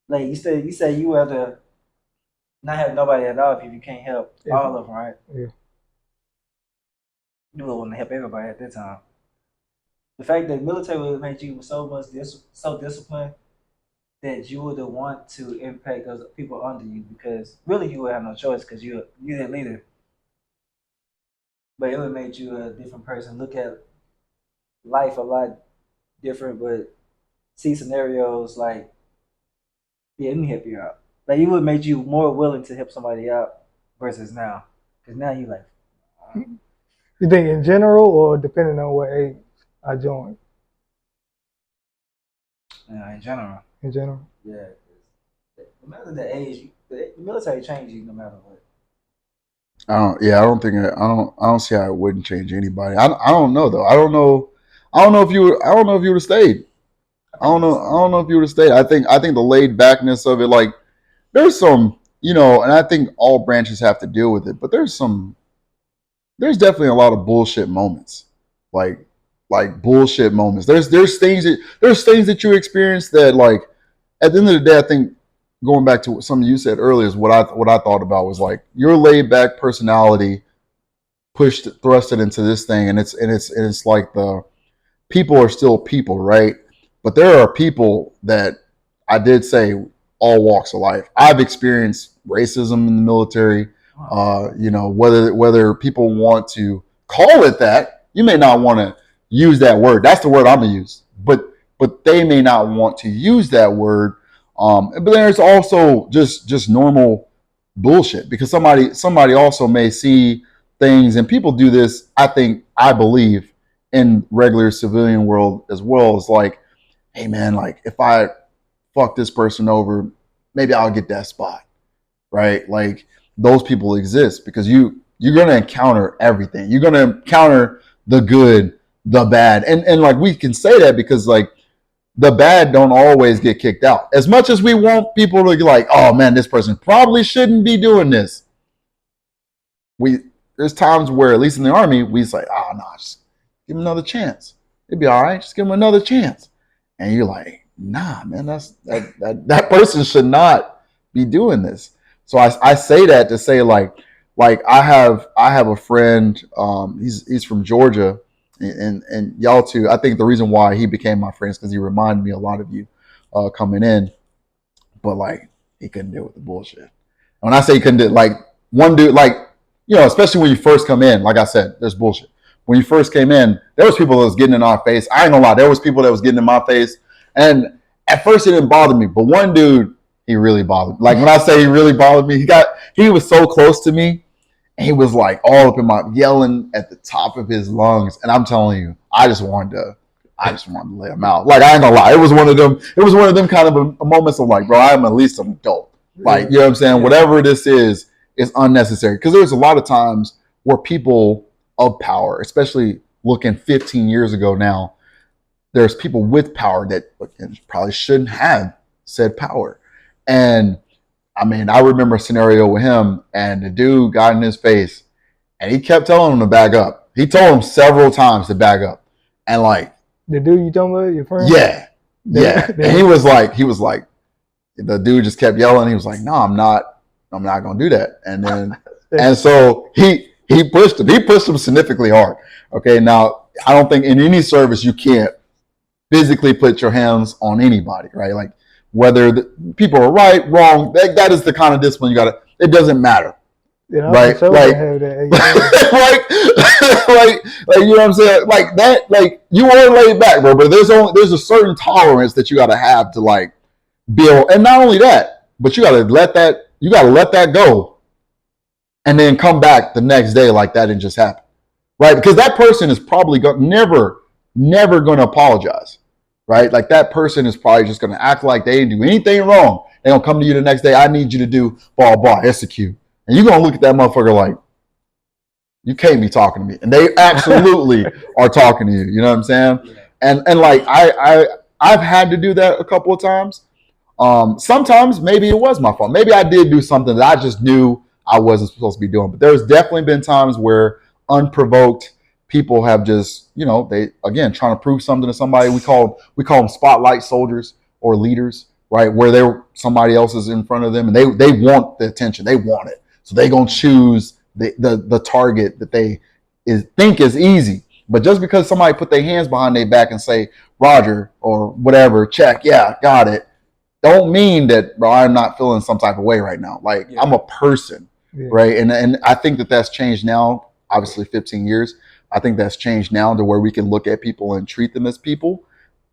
Like you say you would have to not have nobody at all if you can't help all of them, right? Yeah. You would want to help everybody at that time. The fact that the military would have made you so disciplined that you would want to impact those people under you because really you would have no choice because you're the leader. But it would have made you a different person, look at life a lot different, but see scenarios like, yeah, let me help you out. Like it would have made you more willing to help somebody out versus now. Because now you like, You think in general or depending on what age I joined? in general. In general. Yeah. No matter the age, the military changes you no matter what. I don't see how it wouldn't change anybody. I don't know though. I don't know if you would have stayed. I don't know if you would have stayed. I think the laid backness of it, like there's some, and I think all branches have to deal with it, but there's definitely a lot of bullshit moments. Like bullshit moments. There's things that you experience that like at the end of the day, I think going back to what some of you said earlier is what I thought about was like your laid back personality thrusted into this thing, and it's like the people are still people, right? But there are people that I did say all walks of life. I've experienced racism in the military. Whether people want to call it that, you may not want to use that word. That's the word I'm gonna use, but they may not want to use that word. But there's also just normal bullshit because somebody also may see things, and people do this. I believe in regular civilian world as well. It's like, hey man, like if I fuck this person over, maybe I'll get that spot, right? Like those people exist because you're gonna encounter everything. You're gonna encounter the good, the bad, and like we can say that because like the bad don't always get kicked out. As much as we want people to be like, oh man, this person probably shouldn't be doing this. There's times where, at least in the Army, we say, oh no, just give him another chance. It'd be all right. Just give him another chance. And you're like, nah, man, that person should not be doing this. So I say that to say like I have a friend. He's from Georgia. And y'all too. I think the reason why he became my friend is because he reminded me a lot of you coming in, but like he couldn't deal with the bullshit. And when I say he couldn't do, like one dude, like especially when you first come in, like I said, there's bullshit. When you first came in, there was people that was getting in our face. I ain't gonna lie, there was people that was getting in my face, and at first it didn't bother me, but one dude, he really bothered me. Like when I say he really bothered me, he was so close to me. And he was like all up in my yelling at the top of his lungs, and I'm telling you, I just wanted to lay him out. Like I ain't gonna lie, it was one of them kind of a moments of like, bro, I'm at least an adult. Like you know what I'm saying? Whatever this is unnecessary because there's a lot of times where people of power, especially looking 15 years ago now, there's people with power that probably shouldn't have said power. And I mean, I remember a scenario with him, and the dude got in his face, and he kept telling him to back up. He told him several times to back up, and like The dude you talking about, your friend? yeah. And he was like, the dude just kept yelling. He was like, no, I'm not gonna do that. And then and so he pushed him. He pushed him significantly hard. Okay, now I don't think in any service you can't physically put your hands on anybody, right? Like whether the people are right, wrong, that is the kind of discipline you gotta. It doesn't matter, Yeah, right? Like, like you know what I'm saying? Like that, like you are laid back, bro. But there's a certain tolerance that you gotta have to like build, and not only that, but you gotta let that go, and then come back the next day like that didn't just happen, right? Because that person is probably never going to apologize, right? Like that person is probably just going to act like they didn't do anything wrong. They're going to come to you the next day. I need you to do blah, blah, execute. And you're going to look at that motherfucker like, you can't be talking to me. And they absolutely are talking to you. You know what I'm saying? Yeah. And like, I've had to do that a couple of times. Sometimes maybe it was my fault. Maybe I did do something that I just knew I wasn't supposed to be doing. But there's definitely been times where unprovoked people have just, you know, they again trying to prove something to somebody. We call them spotlight soldiers or leaders, right? Where somebody else is in front of them and they want the attention, they want it, so they gonna choose the target that they think is easy. But just because somebody put their hands behind their back and say Roger or whatever, check, yeah, got it, don't mean that, bro, I'm not feeling some type of way right now. Like I'm a person, right? And I think that's changed now. Obviously, 15 years. I think that's changed now to where we can look at people and treat them as people.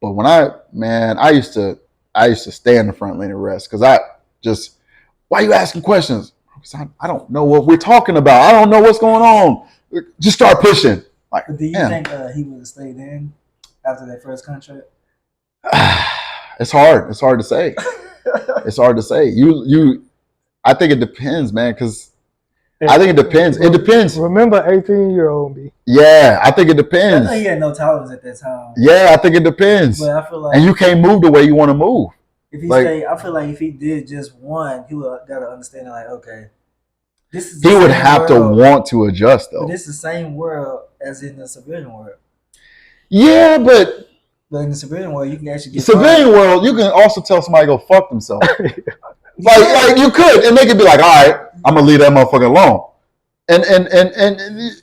But when I used to stay in the front lane of rest because why are you asking questions? Because I don't know what we're talking about. I don't know what's going on. Just start pushing. Like, but do you think he would have stayed in after that first contract? It's hard. It's hard to say. It's hard to say. I think it depends, man, because I think it depends. It depends. Remember 18-year-old me. Yeah, I think it depends. I think he had no tolerance at that time. Yeah, I think it depends. But I feel like, and you can't move the way you want to move. If he stayed, I feel like if he did just one, he would got to understand like, okay, this is. He would have to want to adjust though. But this is the same world as in the civilian world. Yeah, but in the civilian world, you can actually get. Civilian world, you can also tell somebody to go fuck themselves. like you could, and they could be like, all right, I'm gonna leave that motherfucker alone. And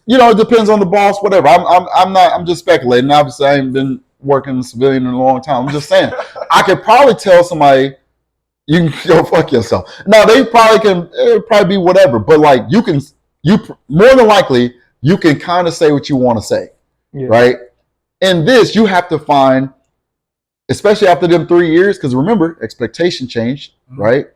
you know, it depends on the boss, whatever. I'm just speculating. Obviously, I ain't been working in civilian in a long time. I'm just saying, I could probably tell somebody, you can go fuck yourself. Now they it'll probably be whatever, but like you more than likely you can kind of say what you want to say, right? And this you have to find, especially after them 3 years, because remember, expectation changed, right?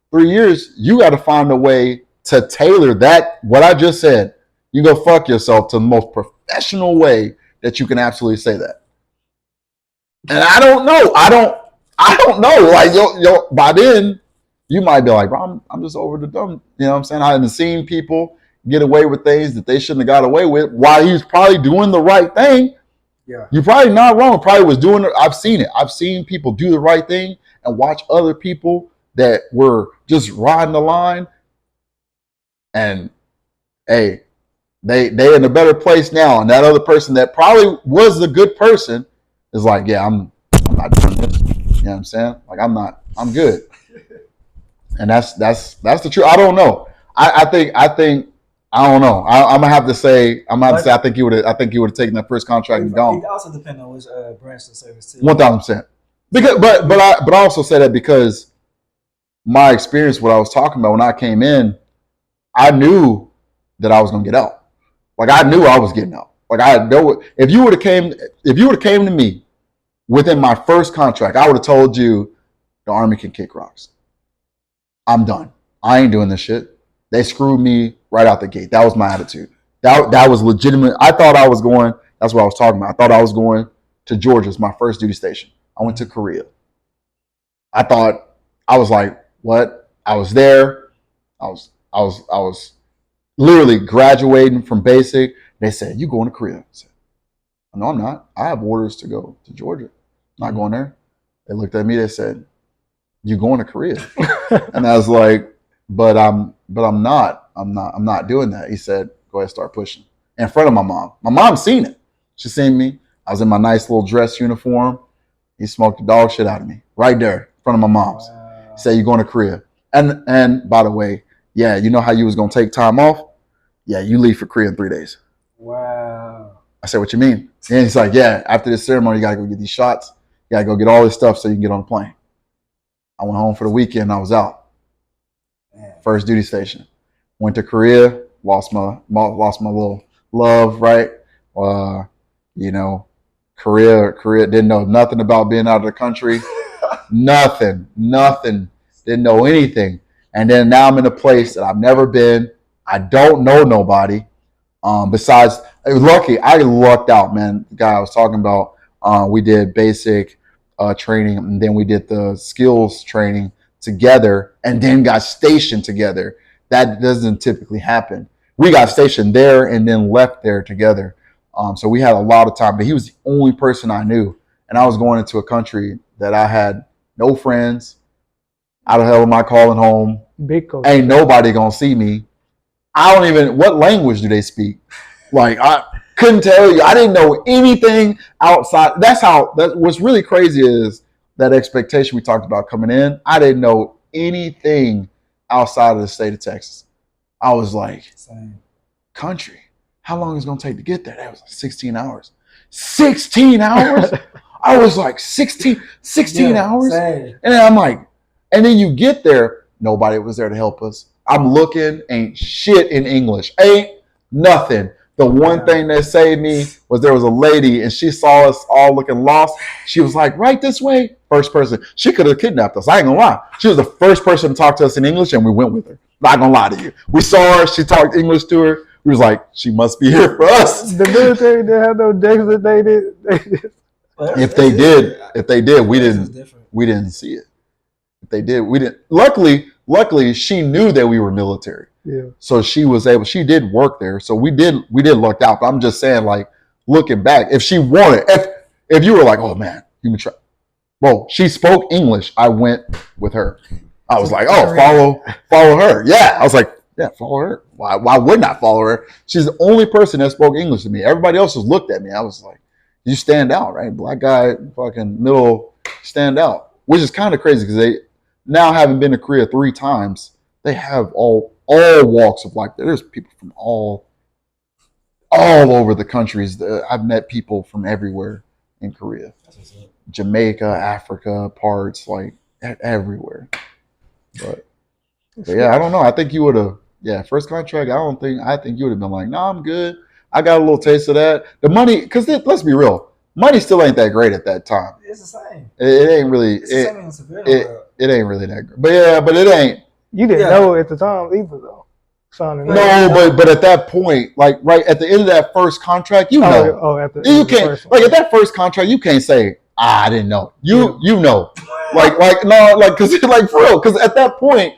3 years, you got to find a way to tailor that, what I just said, you go fuck yourself, to the most professional way that you can absolutely say that. And I don't know. I don't know. Like, yo, by then, you might be like, bro, I'm just over the dumb. You know what I'm saying? I haven't seen people get away with things that they shouldn't have got away with while he's probably doing the right thing. Yeah. You're probably not wrong. Probably was doing it. I've seen it. I've seen people do the right thing and watch other people that were just riding the line. And hey, they in a better place now. And that other person that probably was a good person is like, yeah, I'm not doing this. You know what I'm saying? Like I'm good. And that's the truth. I don't know. I think I don't know. I'm gonna have to say I think he would have taken that first contract and gone. It also depends on which branch of service too. 1,000%. Because but I also say that because my experience, what I was talking about when I came in, I knew that I was gonna get out. Like I knew I was getting out. Like I know if you would have came to me within my first contract, I would have told you the Army can kick rocks. I'm done. I ain't doing this shit. They screwed me right out the gate. That was my attitude. That was legitimate. I thought I was going, that's what I was talking about. I thought I was going to Georgia as my first duty station. I went to Korea. I was like, what? I was there. I was literally graduating from basic. They said, you going to Korea? I said, no, I'm not. I have orders to go to Georgia. Not going there. They looked at me. They said, "You going to Korea?" And I was like, "But I'm not. I'm not doing that." He said, "Go ahead, start pushing." In front of my mom. My mom seen it. She seen me. I was in my nice little dress uniform. He smoked the dog shit out of me right there in front of my mom's. Wow. He said, "You going to Korea?" And by the way, yeah, you know how you was gonna take time off? Yeah, you leave for Korea in 3 days. Wow. I said, "What you mean?" And he's like, "Yeah, after this ceremony, you gotta go get these shots. You gotta go get all this stuff so you can get on the plane." I went home for the weekend. I was out. Man. First duty station. Went to Korea. Lost my little love. Right. You know, Korea didn't know nothing about being out of the country. Nothing. Didn't know anything. And then now I'm in a place that I've never been. I don't know nobody. Besides, lucky, I lucked out, man. The guy I was talking about, we did basic training, and then we did the skills training together, and then got stationed together. That doesn't typically happen. We got stationed there and then left there together. So we had a lot of time, but he was the only person I knew. And I was going into a country that I had no friends. How the hell am I calling home? Big coach. Ain't nobody gonna see me. I don't even, what language do they speak? Like, I couldn't tell you. I didn't know anything outside. What's really crazy is that expectation we talked about coming in. I didn't know anything outside of the state of Texas. I was like, Same. country, how long is it gonna take to get there? That was like 16 hours. 16 hours? I was like 16 hours? Same. And then I'm like, and then you get there, nobody was there to help us. I'm looking, ain't shit in English. Ain't nothing. The one thing that saved me was there was a lady and she saw us all looking lost. She was like, "Right this way." First person. She could have kidnapped us. I ain't gonna lie. She was the first person to talk to us in English and we went with her. Not gonna lie to you. We saw her. She talked English to her. We was like, she must be here for us. The military didn't have no designated. If they did, we didn't see it. If they did, we didn't. Luckily, she knew that we were military. Yeah. So she was able, she did work there. So we did luck out. But I'm just saying, like, looking back, if she wanted, if you were like, "Oh man, you can try." Well, she spoke English. I went with her. I was like, "Oh, follow her." Yeah. I was like, "Yeah, follow her." Why wouldn't I follow her? She's the only person that spoke English to me. Everybody else just looked at me. I was like, "You stand out, right? Black guy, fucking middle, stand out." Which is kind of crazy because they, now having been to Korea 3 times, they have all walks of life. There's people from all over the countries. I've met people from everywhere in Korea. Jamaica, Africa, parts, like everywhere. But yeah, I don't know. I think you would have, first contract, I think you would have been like, "Nah, I'm good. I got a little taste of that." The money, because let's be real, money still ain't that great at that time. It's the same. It ain't really. It's the same in the civilian world. It ain't really that great. But it ain't. You didn't know at the time either, though. No, but at that point, like right at the end of that first contract, you know. At the you can't, like, at that first contract, you can't say, "I didn't know." You know, like no, like, because like for real, because at that point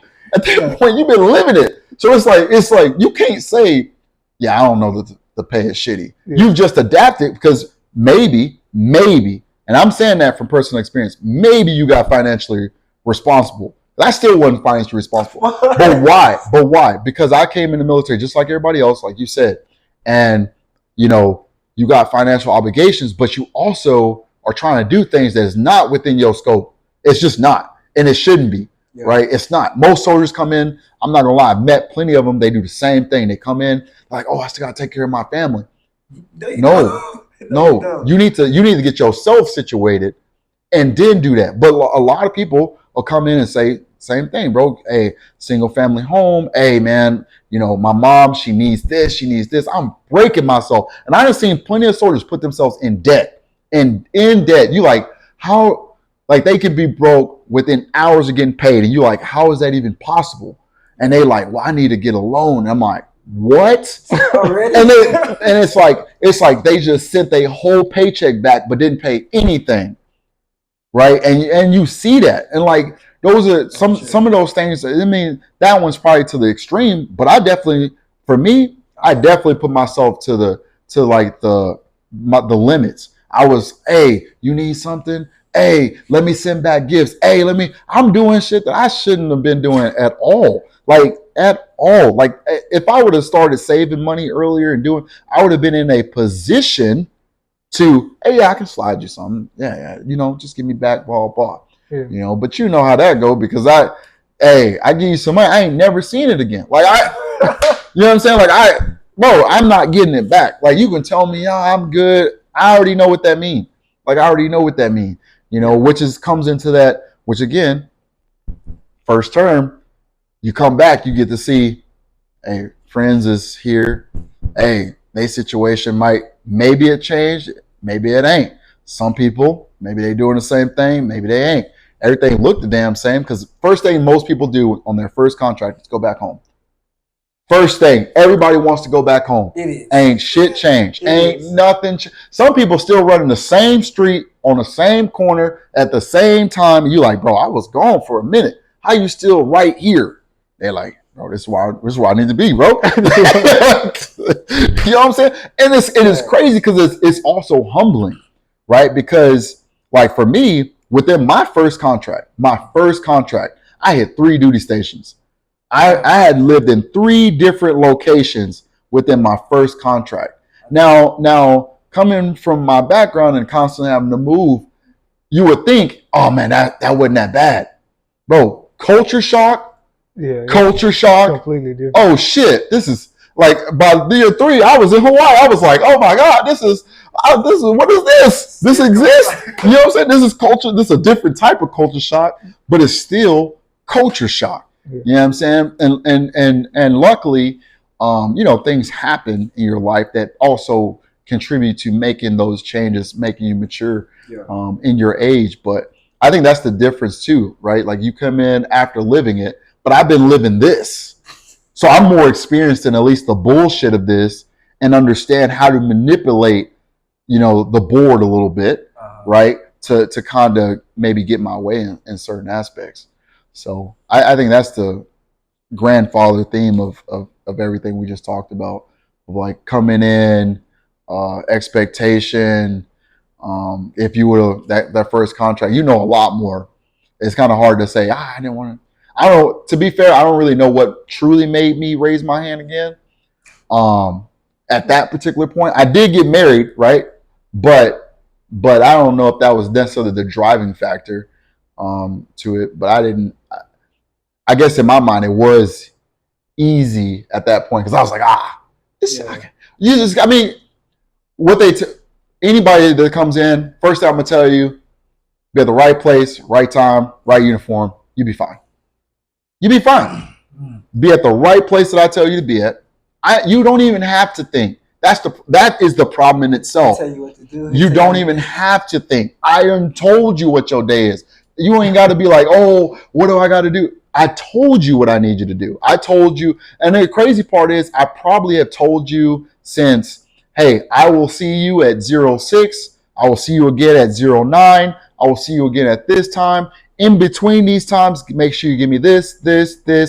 you've been living it. So it's like you can't say, "Yeah, I don't know that the pay is shitty." Yeah. You've just adapted because maybe, and I'm saying that from personal experience, maybe you got financially responsible. I still wasn't financially responsible. But why? Because I came in the military just like everybody else, like you said. And, you know, you got financial obligations, but you also are trying to do things that is not within your scope. It's just not. And it shouldn't be, right? It's not. Most soldiers come in, I'm not going to lie, I've met plenty of them. They do the same thing. They come in like, "Oh, I still got to take care of my family." No. You need to get yourself situated and then do that. But a lot of people will come in and say, "Same thing, bro. Hey, single family home. Hey, man, you know, my mom, she needs this. I'm breaking myself." And I have seen plenty of soldiers put themselves in debt. And in debt, you like, how, like, they could be broke within hours of getting paid. And you like, how is that even possible? And they like, "Well, I need to get a loan." And I'm like, "What?" and it's like they just sent their whole paycheck back, but didn't pay anything. Right. And you see that. And like, those are some of those things. I mean, that one's probably to the extreme, but I definitely put myself to the limits. I was, "Hey, you need something? Hey, let me send back gifts. Hey, I'm doing shit that I shouldn't have been doing at all. Like at all. Like if I would have started saving money earlier and I would have been in a position to, hey, yeah, I can slide you something. Yeah, just give me back, blah, blah. Yeah. But you know how that go because I give you some money. I ain't never seen it again. Like you know what I'm saying? Like I'm not getting it back. Like you can tell me, I'm good. I already know what that means. Like I already know what that means. Which comes into that, which again, first term, you come back, you get to see, hey, friends is here. Hey, their situation maybe it changed, maybe it ain't. Some people, maybe they doing the same thing, maybe they ain't. Everything looked the damn same because first thing most people do on their first contract is go back home. First thing, everybody wants to go back home. It is. Ain't shit changed. Nothing. Some people still running the same street on the same corner at the same time. And you like, bro, I was gone for a minute. How you still right here? They're like, bro, this is where I need to be, bro. You know what I'm saying? And it is crazy because it's also humbling, right? Because like for me, within my first contract, I had 3 duty stations. I had lived in 3 different locations within my first contract. Now coming from my background and constantly having to move, you would think, oh man, that wasn't that bad. Bro, culture shock. Yeah. Culture shock. Completely different. Oh shit. This is like by year 3, I was in Hawaii. I was like, oh my God, what is this? This exists? You know what I'm saying? This is culture. This is a different type of culture shock, but it's still culture shock. Yeah. You know what I'm saying? And luckily, things happen in your life that also contribute to making those changes, making you mature in your age. But I think that's the difference too, right? Like you come in after living it, but I've been living this. So I'm more experienced in at least the bullshit of this and understand how to manipulate, the board a little bit, right? To kind of maybe get my way in certain aspects. So I think that's the grandfather theme of everything we just talked about, of like coming in, expectation. If you would have that first contract, a lot more. It's kind of hard to say, I didn't want to. I don't know. To be fair, I don't really know what truly made me raise my hand again. At that particular point, I did get married, right? But I don't know if that was necessarily the driving factor to it. But I didn't. I guess in my mind it was easy at that point because I was like, anybody that comes in, first thing I'm gonna tell you, be at the right place, right time, right uniform, you'll be fine. You'll be fine. Be at the right place that I tell you to be at. You don't even have to think. That is the problem in itself. Tell you what to do. You don't even have to think. I done told you what your day is. You ain't got to be like, oh, what do I got to do? I told you what I need you to do. I told you. And the crazy part is I probably have told you since, hey, I will see you at 06. I will see you again at 09. I will see you again at this time. In between these times, make sure you give me this.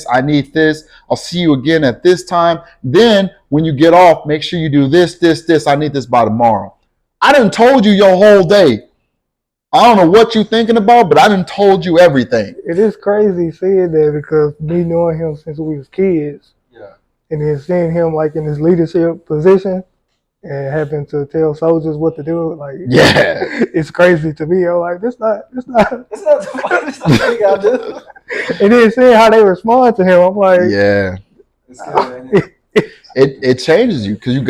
I need this. I'll see you again at this time. Then when you get off, make sure you do this. I need this by tomorrow. I done told you your whole day. I don't know what you're thinking about, but I done told you everything. It is crazy seeing that because me knowing him since we was kids, and then seeing him like in his leadership position and having to tell soldiers what to do, like it's crazy to me. I'm like, it's not the thing I do. And then seeing how they respond to him, I'm like, it's good, it changes you because you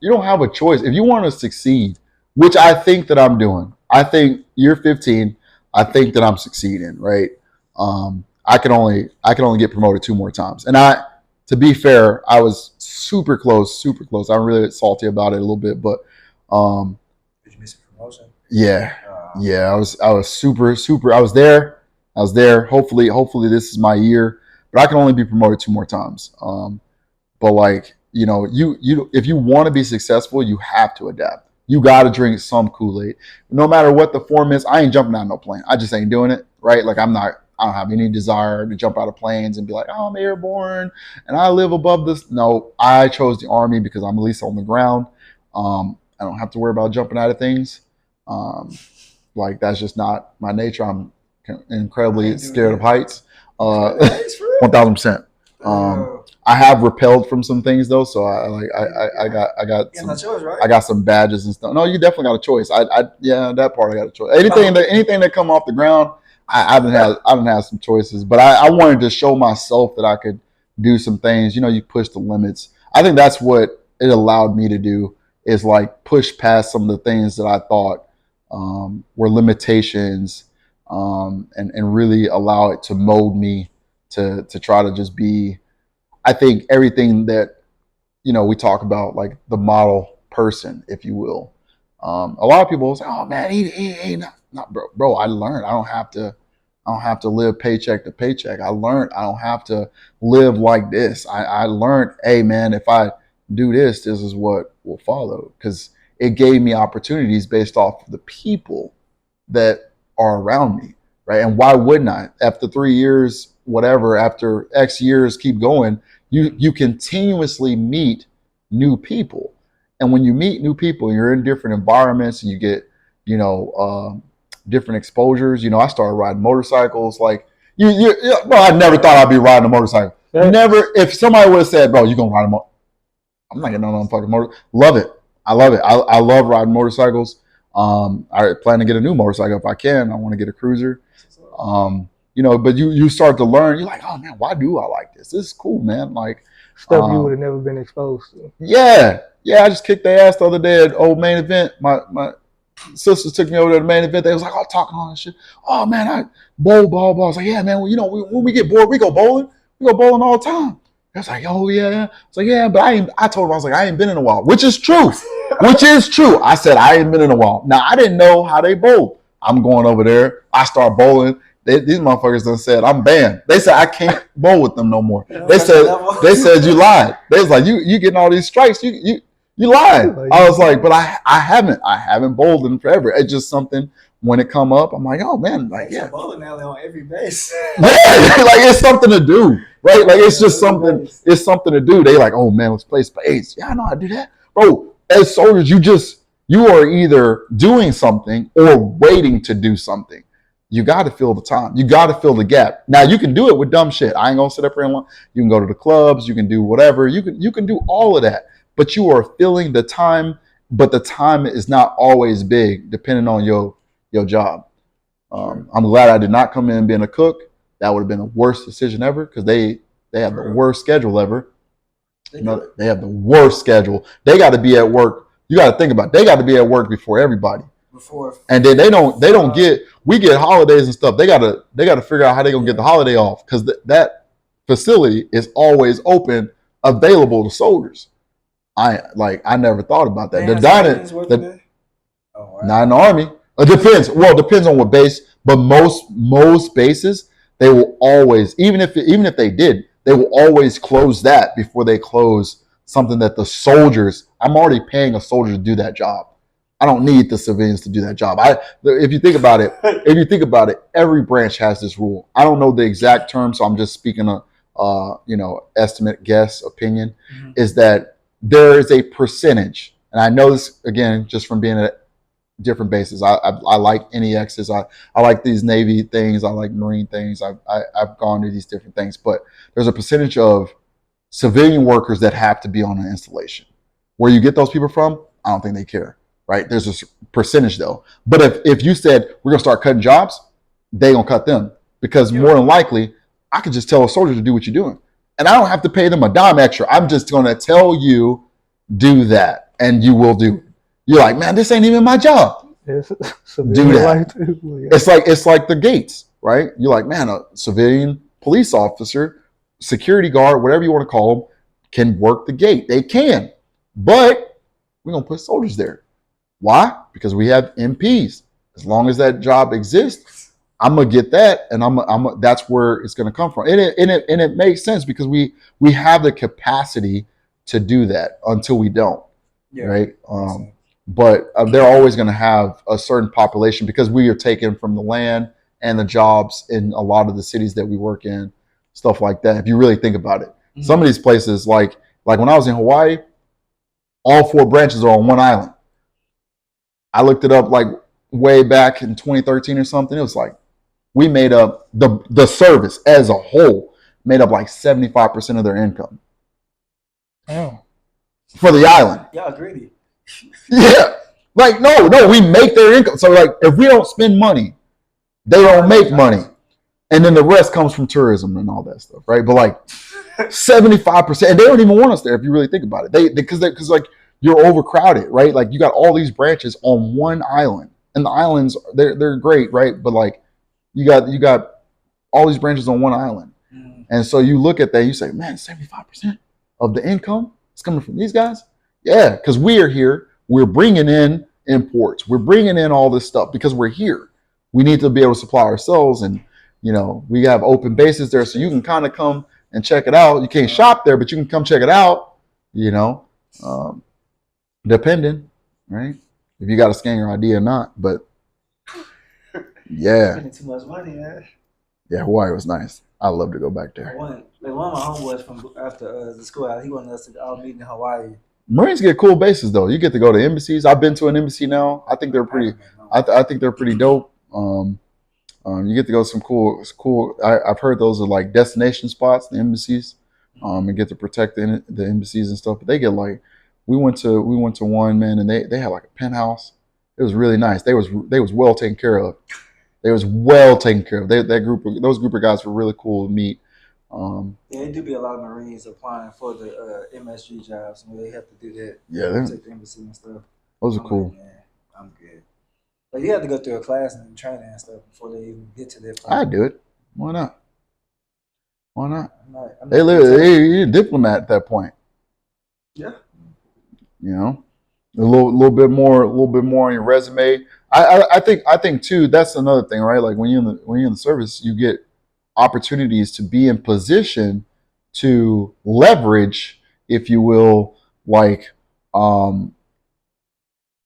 don't have a choice if you want to succeed, which I think that I'm doing. I think year 15, I think that I'm succeeding, right? I can only get promoted 2 more times. And to be fair, I was super close. I'm really salty about it a little bit, but did you miss a promotion? Yeah. I was super. I was there. Hopefully this is my year, but I can only be promoted 2 more times. But like, you if you want to be successful, you have to adapt. You got to drink some Kool-Aid. No matter what the form is, I ain't jumping out of no plane. I just ain't doing it, right? Like I don't have any desire to jump out of planes and be like, oh, I'm airborne and I live above this. No, I chose the Army because I'm at least on the ground. I don't have to worry about jumping out of things. like that's just not my nature. I'm incredibly do scared of that. heights. That's for real? 1000%. I have repelled from some things though, so I got You some, got no choice, right? I got some badges and stuff. No, you definitely got a choice. Yeah, that part I got a choice. Anything that come off the ground, I didn't have some choices. But I wanted to show myself that I could do some things. You know, you push the limits. I think that's what it allowed me to do, is like push past some of the things that I thought were limitations, and really allow it to mold me to try to just be. I think everything that, you know, we talk about, like the model person, if you will. A lot of people say, "Oh man, he not bro." I learned I don't have to live paycheck to paycheck. I learned I don't have to live like this. I learned, hey man, if I do this, this is what will follow, because it gave me opportunities based off of the people that are around me, right? And why wouldn't I? After 3 years, whatever, after X years, keep going. You continuously meet new people, and when you meet new people, you're in different environments, and you get, you know, different exposures. You know, I started riding motorcycles. Like bro, I never thought I'd be riding a motorcycle. Yeah. Never. If somebody would have said, "Bro, you gonna ride a motorcycle?" I'm not getting on a fucking motor. Love it. I love it. I love riding motorcycles. I plan to get a new motorcycle if I can. I want to get a cruiser. You know, but you start to learn. You're like, oh man, why do I like this? This is cool, man. Like Stuff you would have never been exposed to. yeah. I just kicked their ass the other day at old main event. My sisters took me over to the main event. They was like, oh, talking all this shit. Oh man, I ball. I was like, yeah, man. Well, you know, when we get bored, we go bowling. We go bowling all the time. I was like, oh yeah. I was like, yeah, but I told him, I was like, I ain't been in a while, which is true. I said I ain't been in a while. Now I didn't know how they bowl. I'm going over there. I start bowling. These motherfuckers done said I'm banned. They said I can't bowl with them no more. They said you lied. They was like, you getting all these strikes. You lied. I was like, but I haven't bowled in forever. It's just something when it come up, I'm like, oh man, like yeah. Bowling alley on every base. Yeah, like it's something to do, right? Like it's just something. It's something to do. They like, oh man, let's play spades. Yeah, I know how to do that, bro. As soldiers, you are either doing something or waiting to do something. You got to fill the time. You got to fill the gap. Now you can do it with dumb shit. I ain't gonna sit up here and you can go to the clubs. You can do whatever. You can do all of that. But you are filling the time. But the time is not always big, depending on your job. I'm glad I did not come in being a cook. That would have been the worst decision ever, because they have the worst schedule ever. They have the worst schedule. They got to be at work. You got to think about it. They got to be at work before everybody. And then they don't get. We get holidays and stuff. They gotta figure out how they gonna get the holiday off, because that facility is always open, available to soldiers. I never thought about that. Not in the Army. It depends. Well, it depends on what base, but most bases, they will always, even if they did, they will always close that before they close something that the soldiers. I'm already paying a soldier to do that job. I don't need the civilians to do that job. If you think about it, every branch has this rule. I don't know the exact term, so I'm just speaking a estimate, guess, opinion. Mm-hmm. Is that there is a percentage, and I know this again just from being at different bases. I like NEXs. I like these Navy things. I like Marine things. I've gone to these different things, but there's a percentage of civilian workers that have to be on an installation. Where you get those people from, I don't think they care. Right? There's a percentage though. But if you said we're gonna start cutting jobs, they gonna cut them, because more than likely I could just tell a soldier to do what you're doing, and I don't have to pay them a dime extra. I'm just gonna tell you do that, and you will do it. You're like, man, this ain't even my job. Do that. It's like the gates, right? You're like, man, a civilian police officer, security guard, whatever you want to call them, can work the gate. They can, but we're gonna put soldiers there. Why? Because we have MPs. As long as that job exists, I'm gonna get that, and that's where it's gonna come from. And it makes sense, because we have the capacity to do that until we don't. Yeah. Right. But they're always gonna have a certain population, because we are taken from the land and the jobs in a lot of the cities that we work in, stuff like that. If you really think about it, mm-hmm. Some of these places, like when I was in Hawaii, all 4 branches are on one island. I looked it up, like way back in 2013 or something, it was like we made up the service as a whole made up like 75% of their income. Damn. For the island. Y'all greedy. Yeah. Like, no, we make their income. So, like, if we don't spend money, they don't make money. And then the rest comes from tourism and all that stuff, right? But, like, 75%, and they don't even want us there if you really think about it. Because like, you're overcrowded, right? Like, you got all these branches on one island. And the islands, they're great, right? But, like, you got all these branches on one island. And so you look at that, you say, man, 75% of the income is coming from these guys? Yeah, because we are here. We're bringing in imports. We're bringing in all this stuff because we're here. We need to be able to supply ourselves. And, you know, we have open bases there, so you can kind of come and check it out. You can't shop there, but you can come check it out, you know, depending, right? If you got to scan your ID or not. But, yeah. Spending too much money, man. Yeah, Hawaii was nice. I'd love to go back there. One of my homeboys from after the school, he wanted us to all meet in Hawaii. Marines get cool bases though. You get to go to embassies. I've been to an embassy now. I think they're pretty. I think they're pretty dope. You get to go to some cool. I've heard those are like destination spots, the embassies, and get to protect the embassies and stuff. But they get like, we went to one, man, and they had like a penthouse. It was really nice. They was well taken care of. They was well taken care of. Those group of guys were really cool to meet. Yeah, it do be a lot of Marines applying for the MSG jobs, and they have to do that. Yeah, take the embassy and stuff. Those are cool. Like, man, I'm good. But you have to go through a class and training and stuff before they even get to that point. I do it. Why not? I'm You're a diplomat at that point. Yeah. You know, a little bit more on your resume. I think too. That's another thing, right? Like when you're in the service, you get opportunities to be in position to leverage, if you will, like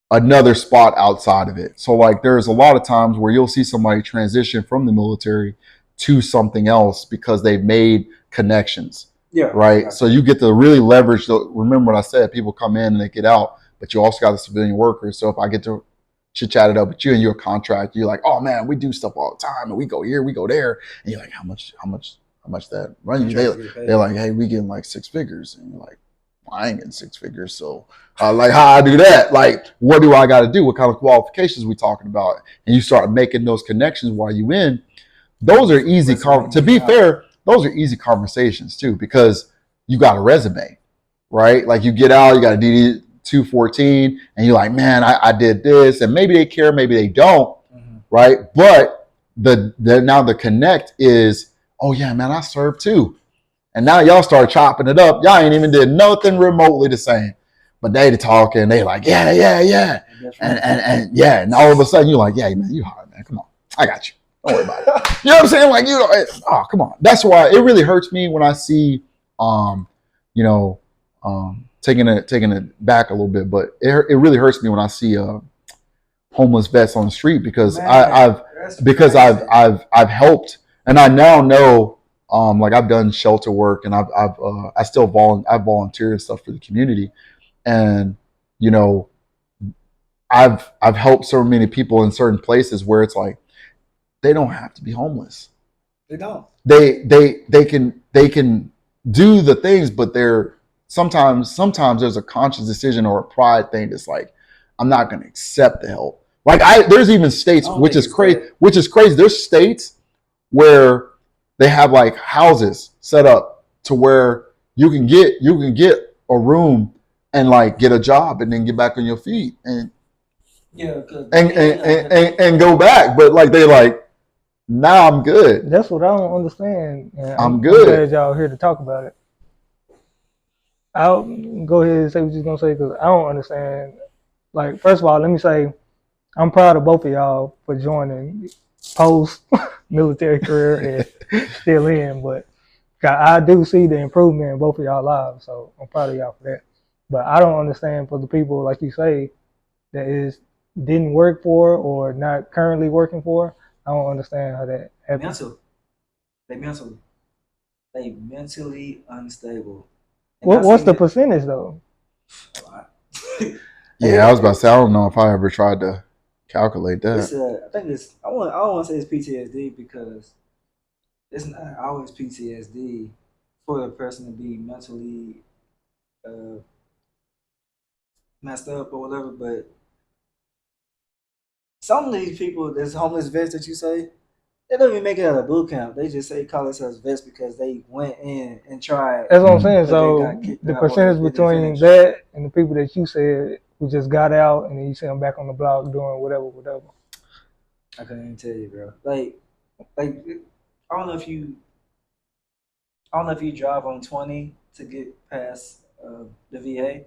another spot outside of it. So like there's a lot of times where you'll see somebody transition from the military to something else because they've made connections. Yeah. Right. So you get to really leverage. Remember what I said, people come in and they get out, but you also got the civilian workers. So if I get to chit-chat it up with you and you're a contract, you're like, oh man, we do stuff all the time and we go here, we go there. And you're like, how much that run you? They're like, hey, we getting like 6 figures. And you're like, well, I ain't getting 6 figures. So like how I do that? Like, what do I got to do? What kind of qualifications we talking about? And you start making those connections while you in. Those are easy. To be fair, those are easy conversations too, because you got a resume, right? Like you get out, you got a DD 214, and you're like, man, I did this, and maybe they care, maybe they don't, right? But now the connect is, oh yeah, man, I served too, and now y'all start chopping it up. Y'all ain't even did nothing remotely the same, but they talking, they like, yeah, and yeah, and all of a sudden you're like, yeah, man, you hard, man, come on, I got you. Don't worry about it. You know what I'm saying? Like, oh, come on. That's why it really hurts me when I see, taking it back a little bit, but it really hurts me when I see homeless vets on the street because I've helped, and I now know, like I've done shelter work, and I've volunteered and stuff for the community, and I've helped so many people in certain places where it's like, they don't have to be homeless. They don't. They can do the things, but they're sometimes there's a conscious decision or a pride thing that's like, I'm not going to accept the help. Like there's even states, which is crazy. There's states where they have like houses set up to where you can get a room and like get a job and then get back on your feet and go back. But like they like, nah, I'm good. That's what I don't understand. I'm good. I'm glad y'all here to talk about it. I'll go ahead and say what you're gonna say because I don't understand. Like, first of all, let me say I'm proud of both of y'all for joining post military career and still in. But I do see the improvement in both of y'all lives, so I'm proud of y'all for that. But I don't understand for the people like you say that didn't work for or not currently working for. I don't understand how that happens. They mentally unstable. What's the percentage though? A lot. Yeah, I was about to say, I don't know if I ever tried to calculate It's that. I think it's I don't want to say it's PTSD because it's not always PTSD for the person to be mentally uh, messed up or whatever. But some of these people, this homeless vets that you say, they don't even make it out of boot camp. They just say call themselves vets because they went in and tried, That's what I'm saying. but they got So kicked the out or they percentage didn't between finish. that and the people that you said who just got out and then you see them back on the block doing whatever. I couldn't even tell you, bro. Like I don't know if you drive on 20 to get past the VA,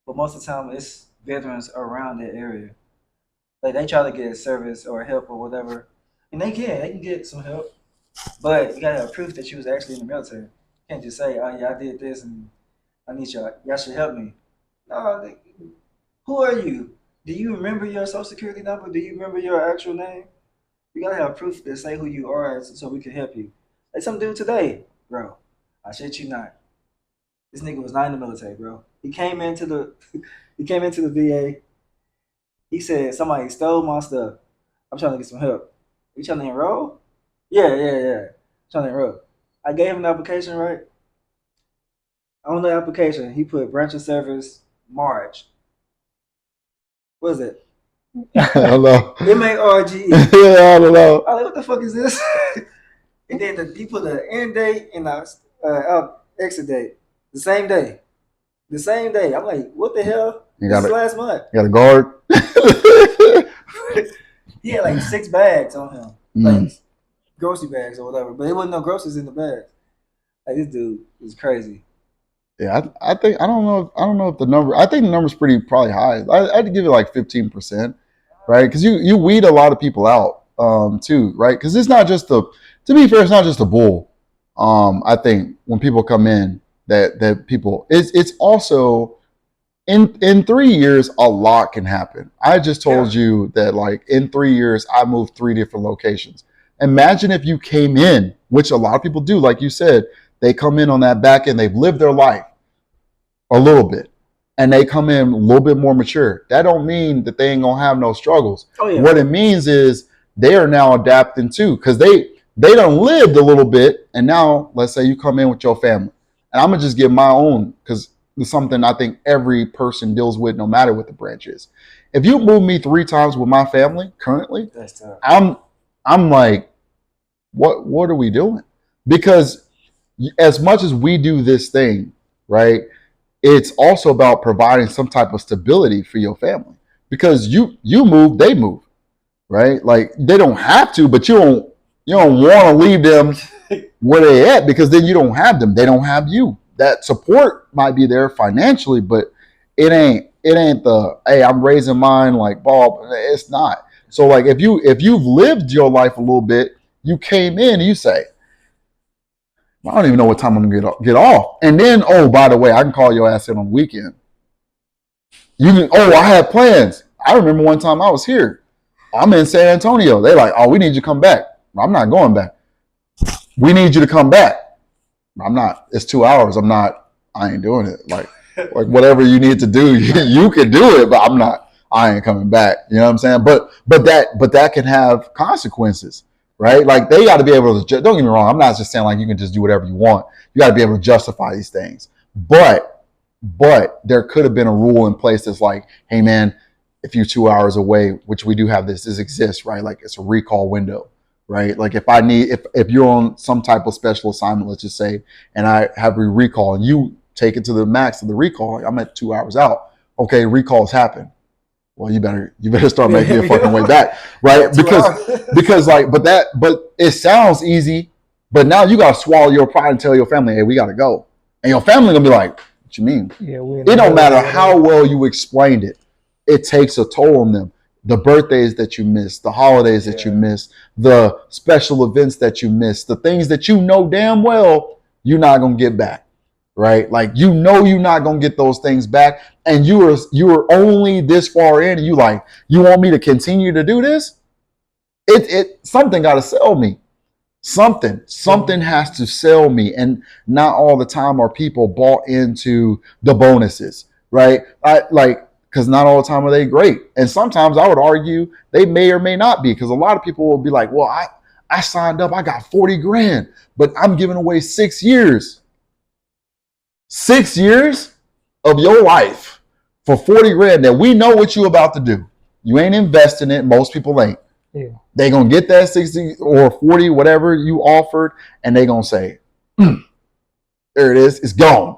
but most of the time it's veterans around that area. Like they try to get service or help or whatever, and they can get some help, but you gotta have proof that you was actually in the military. You can't just say, "Oh yeah, I did this and I need y'all. Y'all should help me." No, who are you? Do you remember your social security number? Do you remember your actual name? You gotta have proof that say who you are so we can help you. Like some dude today, bro. I shit you not. This nigga was not in the military, bro. He came into the he came into the VA. He said somebody stole my stuff. I'm trying to get some help. You trying to enroll? Yeah. Trying to enroll. I gave him the application, right? On the application, he put branch of service March. What is it? I don't know. MARGE. I don't know. I like, what the fuck is this? And then he put the end date and the exit date the same day. The same day. I'm like, what the hell? This is last month. You got a guard. He had like 6 bags on him, like grocery bags or whatever. But there wasn't no groceries in the bags. Like this dude is crazy. Yeah, I think I don't know if the number. I think the number's probably high. I'd give it like 15%, right? Because you weed a lot of people out too, right? Because it's not just the. To be fair, it's not just a bull. I think when people come in, that people it's also in 3 years a lot can happen. I just told you that like in 3 years I moved 3 different locations. Imagine if you came in, which a lot of people do, like you said, they come in on that back end, they've lived their life a little bit, and they come in a little bit more mature. That don't mean that they ain't gonna have no struggles. Oh, yeah. What it means is they are now adapting too, because they done lived a little bit, and now let's say you come in with your family, and I'm gonna just give my own because it's something I think every person deals with, no matter what the branch is. If you move me 3 times with my family currently, That's tough. I'm like, what are we doing? Because as much as we do this thing, right? It's also about providing some type of stability for your family, because you move, they move, right? Like they don't have to, but you don't want to leave them where they at, because then you don't have them. They don't have you. That support might be there financially, but it ain't the, hey, I'm raising mine like Bob. It's not. So like if you've lived your life a little bit, you came in and you say, I don't even know what time I'm gonna get off. And then, oh, by the way, I can call your ass in on the weekend. You can. Oh, I had plans. I remember one time I was here. I'm in San Antonio. They like, oh, we need you to come back. I'm not going back. We need you to come back. I'm not. It's 2 hours. I ain't doing it. Like whatever you need to do, you can do it, but I'm not. I ain't coming back. You know what I'm saying? But that can have consequences. Right? Like they got to be able to, don't get me wrong, I'm not just saying like you can just do whatever you want. You got to be able to justify these things. But there could have been a rule in place that's like, hey man, if you're 2 hours away, which we do have this exists, right? Like it's a recall window, right? Like if you're on some type of special assignment, let's just say, and I have a recall and you take it to the max of the recall, I'm at 2 hours out. Okay, recalls happen. Well, you better start making your fucking way back, right? Because like, but it sounds easy, but now you gotta swallow your pride and tell your family, hey, we gotta go, and your family gonna be like, what you mean? Yeah, it don't matter how well you explained it. It takes a toll on them. The birthdays that you miss, the holidays that you miss, the special events that you miss, the things that you know damn well you're not gonna get back. Right? Like, you're not going to get those things back. And you were only this far in and you want me to continue to do this? Something got to sell me. Something has to sell me. And not all the time are people bought into the bonuses, right? because not all the time are they great. And sometimes I would argue they may or may not be, because a lot of people will be like, well, I signed up, I got 40 grand, but I'm giving away 6 years. 6 years of your life for 40 grand that we know what you about to do. You ain't investing it. Most people ain't. Yeah. They gonna get that 60 or 40, whatever you offered, and they gonna say, there it is, it's gone.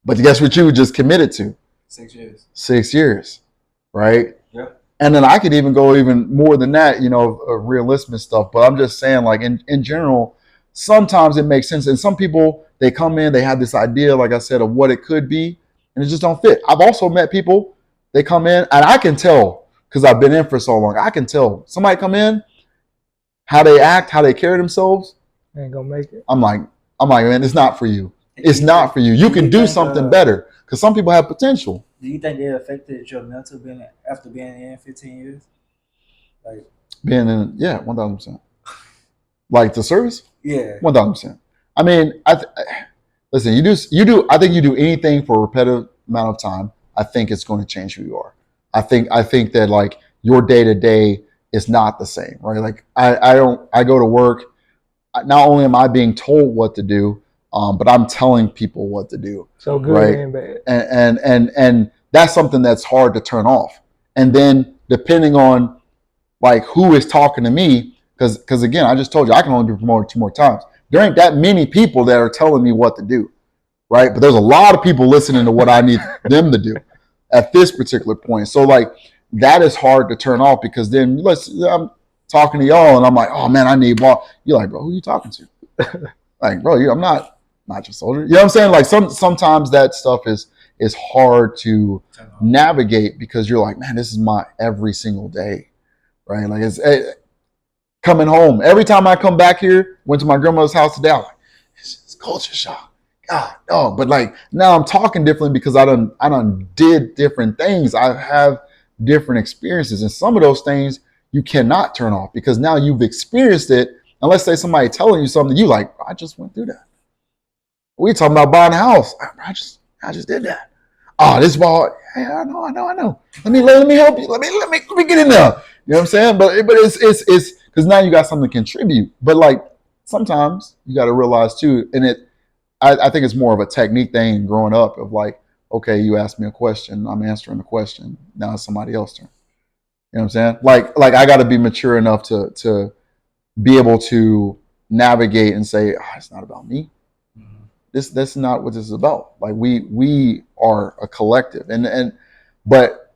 But guess what you just committed to? 6 years. 6 years, right? Yeah. And then I could even go even more than that, realistic stuff. But I'm just saying, like in general, sometimes it makes sense. And some people, they come in, they have this idea, like I said, of what it could be, and it just don't fit. I've also met people, they come in, and I can tell, because I've been in for so long, I can tell somebody come in, how they act, how they carry themselves. Ain't gonna make it. I'm like, man, it's not for you. It's not for you. You can do something better, because some people have potential. Do you think it affected your mental after being in 15 years? Like being in, 1,000%. Like the service, 1,000%. I mean, listen. You do. I think you do anything for a repetitive amount of time, I think it's going to change who you are. I think that like your day to day is not the same, right? Like I go to work. Not only am I being told what to do, but I'm telling people what to do. So good, right? And bad. And that's something that's hard to turn off. And then depending on like who is talking to me, because again, I just told you I can only be promoted 2 more times. There ain't that many people that are telling me what to do, right? But there's a lot of people listening to what I need them to do at this particular point. So like that is hard to turn off, because then I'm talking to y'all and I'm like, oh man, I need ball. You're like, bro, who you talking to? Like, bro, I'm not your soldier. You know what I'm saying? Like sometimes that stuff is hard to navigate, because you're like, man, this is my every single day, right? Like it's coming home. Every time I come back here, went to my grandmother's house today, I'm like, it's culture shock. God, no. But like now I'm talking differently because I done did different things. I have different experiences, and some of those things you cannot turn off, because now you've experienced it. And let's say somebody telling you something, you like, I just went through that. We talking about buying a house. I just did that. Oh, this ball. Hey, I know. Let me help you. Let me get in there. You know what I'm saying? But it's because now you got something to contribute. But like sometimes you got to realize too, and I think it's more of a technique thing growing up of like, okay, you asked me a question, I'm answering the question. Now it's somebody else's turn. You know what I'm saying? Like I got to be mature enough to be able to navigate and say, it's not about me. That's not what this is about. Like we are a collective, but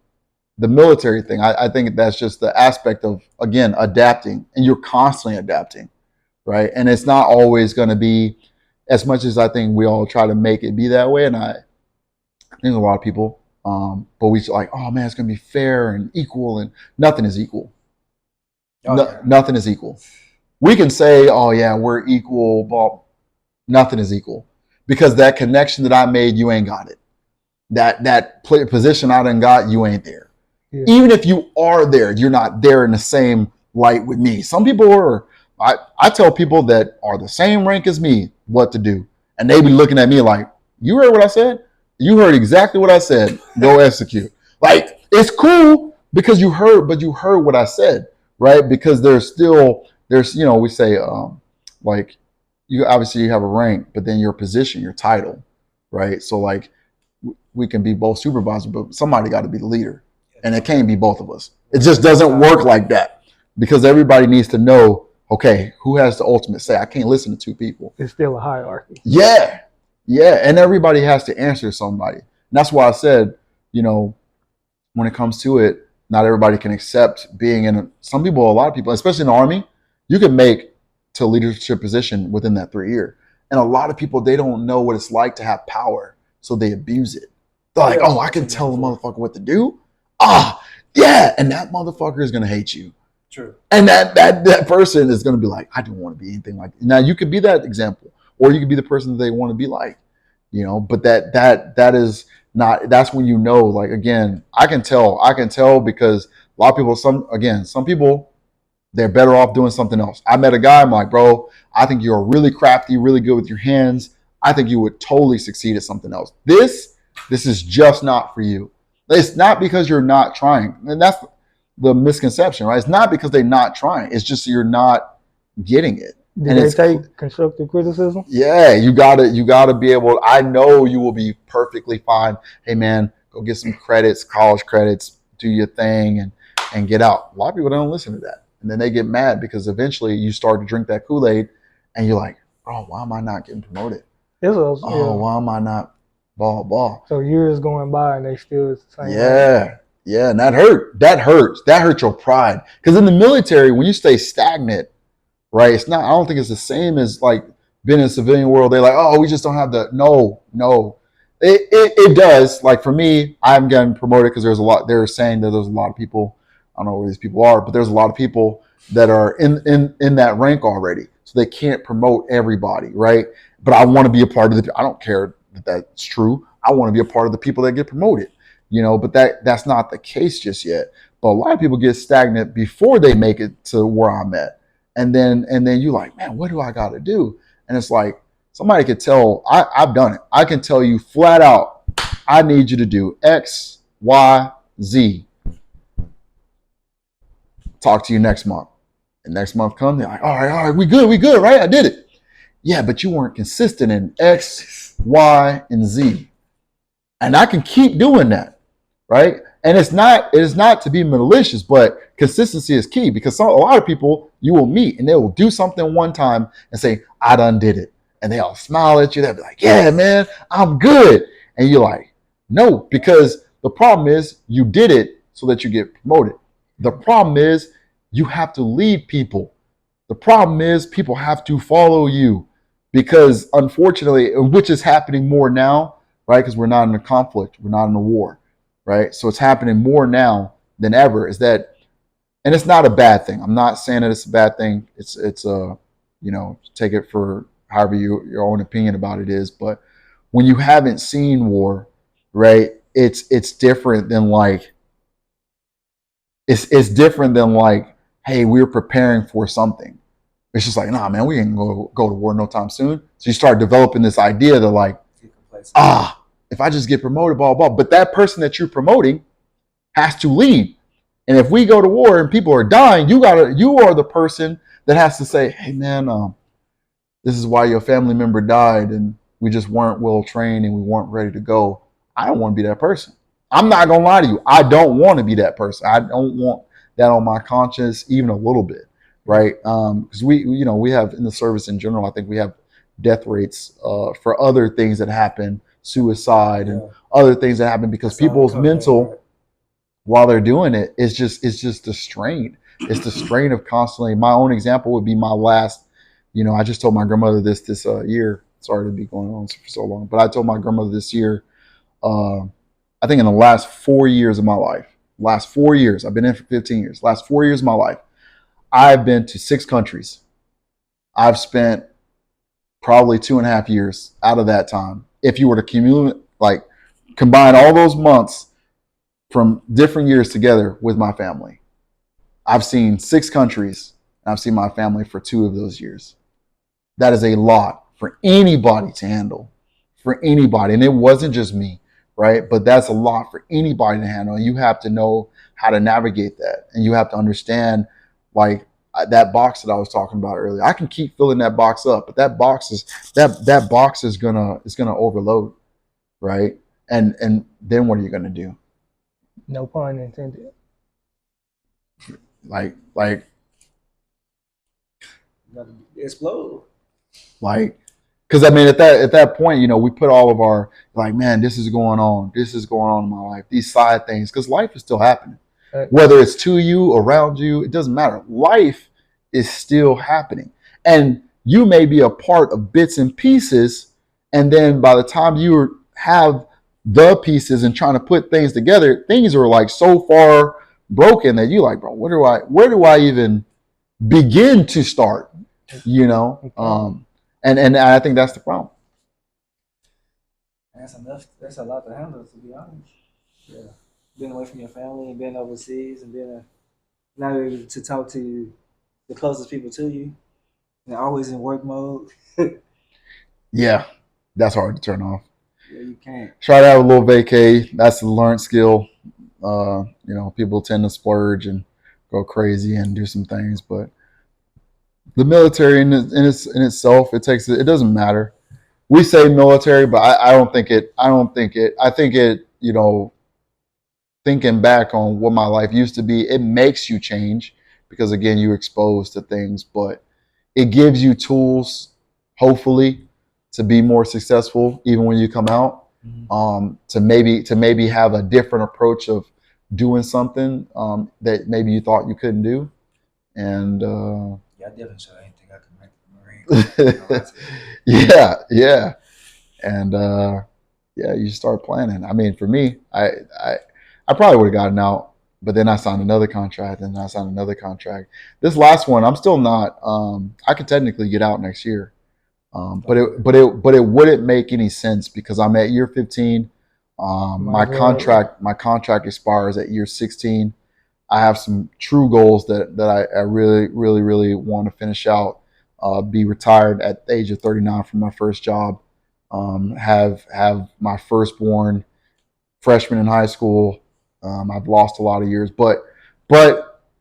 the military thing, I think that's just the aspect of, again, adapting, and you're constantly adapting, right? And it's not always going to be as much as I think we all try to make it be that way. And I think a lot of people, but we like, oh man, it's going to be fair and equal, and nothing is equal. Nothing is equal. We can say, oh yeah, we're equal, but nothing is equal. Because that connection that I made, you ain't got it. That position I done got, you ain't there. Yeah. Even if you are there, you're not there in the same light with me. Some people are. I tell people that are the same rank as me what to do, and they be looking at me like, you heard what I said? You heard exactly what I said. Go execute. Like, it's cool because you heard what I said, right? Because there's we say like, you obviously you have a rank, but then your position, your title, right? So like we can be both supervisors, but somebody got to be the leader, and it can't be both of us. It just doesn't work like that, because everybody needs to know, okay, who has the ultimate say? I can't listen to 2 people. It's still a hierarchy. Yeah. And everybody has to answer somebody. And that's why I said, when it comes to it, not everybody can accept being a lot of people, especially in the Army, you can make to a leadership position within that 3 year. And a lot of people, they don't know what it's like to have power, so they abuse it. They're like, I can tell the motherfucker what to do. And that motherfucker is gonna hate you. True. And that person is gonna be like, I don't want to be anything like that. Now you could be that example, or you could be the person that they want to be like, but that is not, that's when like, again, I can tell because a lot of people, some people, they're better off doing something else. I met a guy, I'm like, bro, I think you're really crafty, really good with your hands. I think you would totally succeed at something else. This is just not for you. It's not because you're not trying. And that's the misconception, right? It's not because they're not trying. It's just you're not getting it. Did they take constructive criticism? Yeah, you gotta be able. I know you will be perfectly fine. Hey man, go get some credits, college credits, do your thing, and get out. A lot of people don't listen to that, and then they get mad because eventually you start to drink that Kool-Aid, and you're like, bro, why am I not getting promoted? Why am I not ball? So years going by and they still the same. Yeah, and that hurt. That hurts. That hurts your pride. Because in the military, when you stay stagnant, right? It's not. I don't think it's the same as like being in the civilian world. They're like, oh, we just don't have the. No. It does. Like for me, I'm getting promoted because there's a lot. They're saying that there's a lot of people. I don't know where these people are, but there's a lot of people that are in that rank already, so they can't promote everybody, right? But I want to be a part of the. I don't care that that's true. I want to be a part of the people that get promoted, But that's not the case just yet. But a lot of people get stagnant before they make it to where I'm at. And then you're like, man, what do I got to do? And it's like somebody could tell. I've done it. I can tell you flat out, I need you to do X, Y, Z. Talk to you next month. And next month comes, they're like, all right, we good, right? I did it. Yeah, but you weren't consistent in X, Y, and Z. And I can keep doing that, right? And it is not to be malicious, but consistency is key because a lot of people you will meet and they will do something one time and say, I done did it. And they all smile at you. They'll be like, yeah, man, I'm good. And you're like, no, because the problem is you did it so that you get promoted. The problem is you have to lead people. The problem is people have to follow you because unfortunately, which is happening more now, right? Because we're not in a conflict. We're not in a war. Right. So it's happening more now than ever is that, and it's not a bad thing. I'm not saying that it's a bad thing. It's take it for however your own opinion about it is. But when you haven't seen war, right, it's different than like, it's different than like, hey, we're preparing for something. It's just like, nah, man, we ain't go to war no time soon. So you start developing this idea that like, if I just get promoted, blah, blah, but that person that you're promoting has to lead. And if we go to war and people are dying, you are the person that has to say, hey man, this is why your family member died and we just weren't well trained and we weren't ready to go. I don't want to be that person. I'm not going to lie to you. I don't want to be that person. I don't want that on my conscience even a little bit, right? Because we have in the service in general, I think we have death rates for other things that happen, suicide and other things that happen because people's mental while they're doing it is just the strain. It's the strain of constantly. My own example would be my last, I just told my grandmother this year. Sorry to be going on for so long, but I told my grandmother this year, I think in the last 4 years of my life, I've been in for 15 years, last 4 years of my life, I've been to 6 countries. I've spent probably 2.5 years out of that time. If you were to combine all those months from different years together with my family, I've seen 6 countries and I've seen my family for 2 of those years. That is a lot for anybody to handle, for anybody. And it wasn't just me, right? But that's a lot for anybody to handle. And you have to know how to navigate that. And you have to understand like that box that I was talking about earlier. I can keep filling that box up, but that box is gonna overload, right? And then what are you gonna do? No pun intended. Like explode. Like, because I mean, at that point, we put all of our like, man, this is going on in my life. These side things, because life is still happening. Whether it's to you, around you, it doesn't matter. Life is still happening. And you may be a part of bits and pieces. And then by the time you have the pieces and trying to put things together, things are like so far broken that you're like, bro, where do I even begin to start? And I think that's the problem. That's enough. That's a lot to handle, to be honest. Yeah. Being away from your family and being overseas and being not able to talk to the closest people to you and always in work mode. Yeah, that's hard to turn off. Yeah, you can't. Try to have a little vacay. That's a learned skill. People tend to splurge and go crazy and do some things, but the military in itself, it doesn't matter. We say military, but I don't think it. I don't think it. I think it. Thinking back on what my life used to be, it makes you change because again, you're exposed to things, but it gives you tools, hopefully, to be more successful even when you come out. To maybe have a different approach of doing something that maybe you thought you couldn't do, and Yeah, I definitely should. I didn't think I could make the Marine Corps. yeah, and you start planning. I mean, for me, I probably would have gotten out, but then I signed another contract, and I signed another contract. This last one, I'm still not. I could technically get out next year, but it wouldn't make any sense because I'm at year 15. My contract expires at year 16. I have some true goals that I really, really, really want to finish out. Be retired at the age of 39 from my first job. Have my firstborn freshman in high school. I've lost a lot of years, but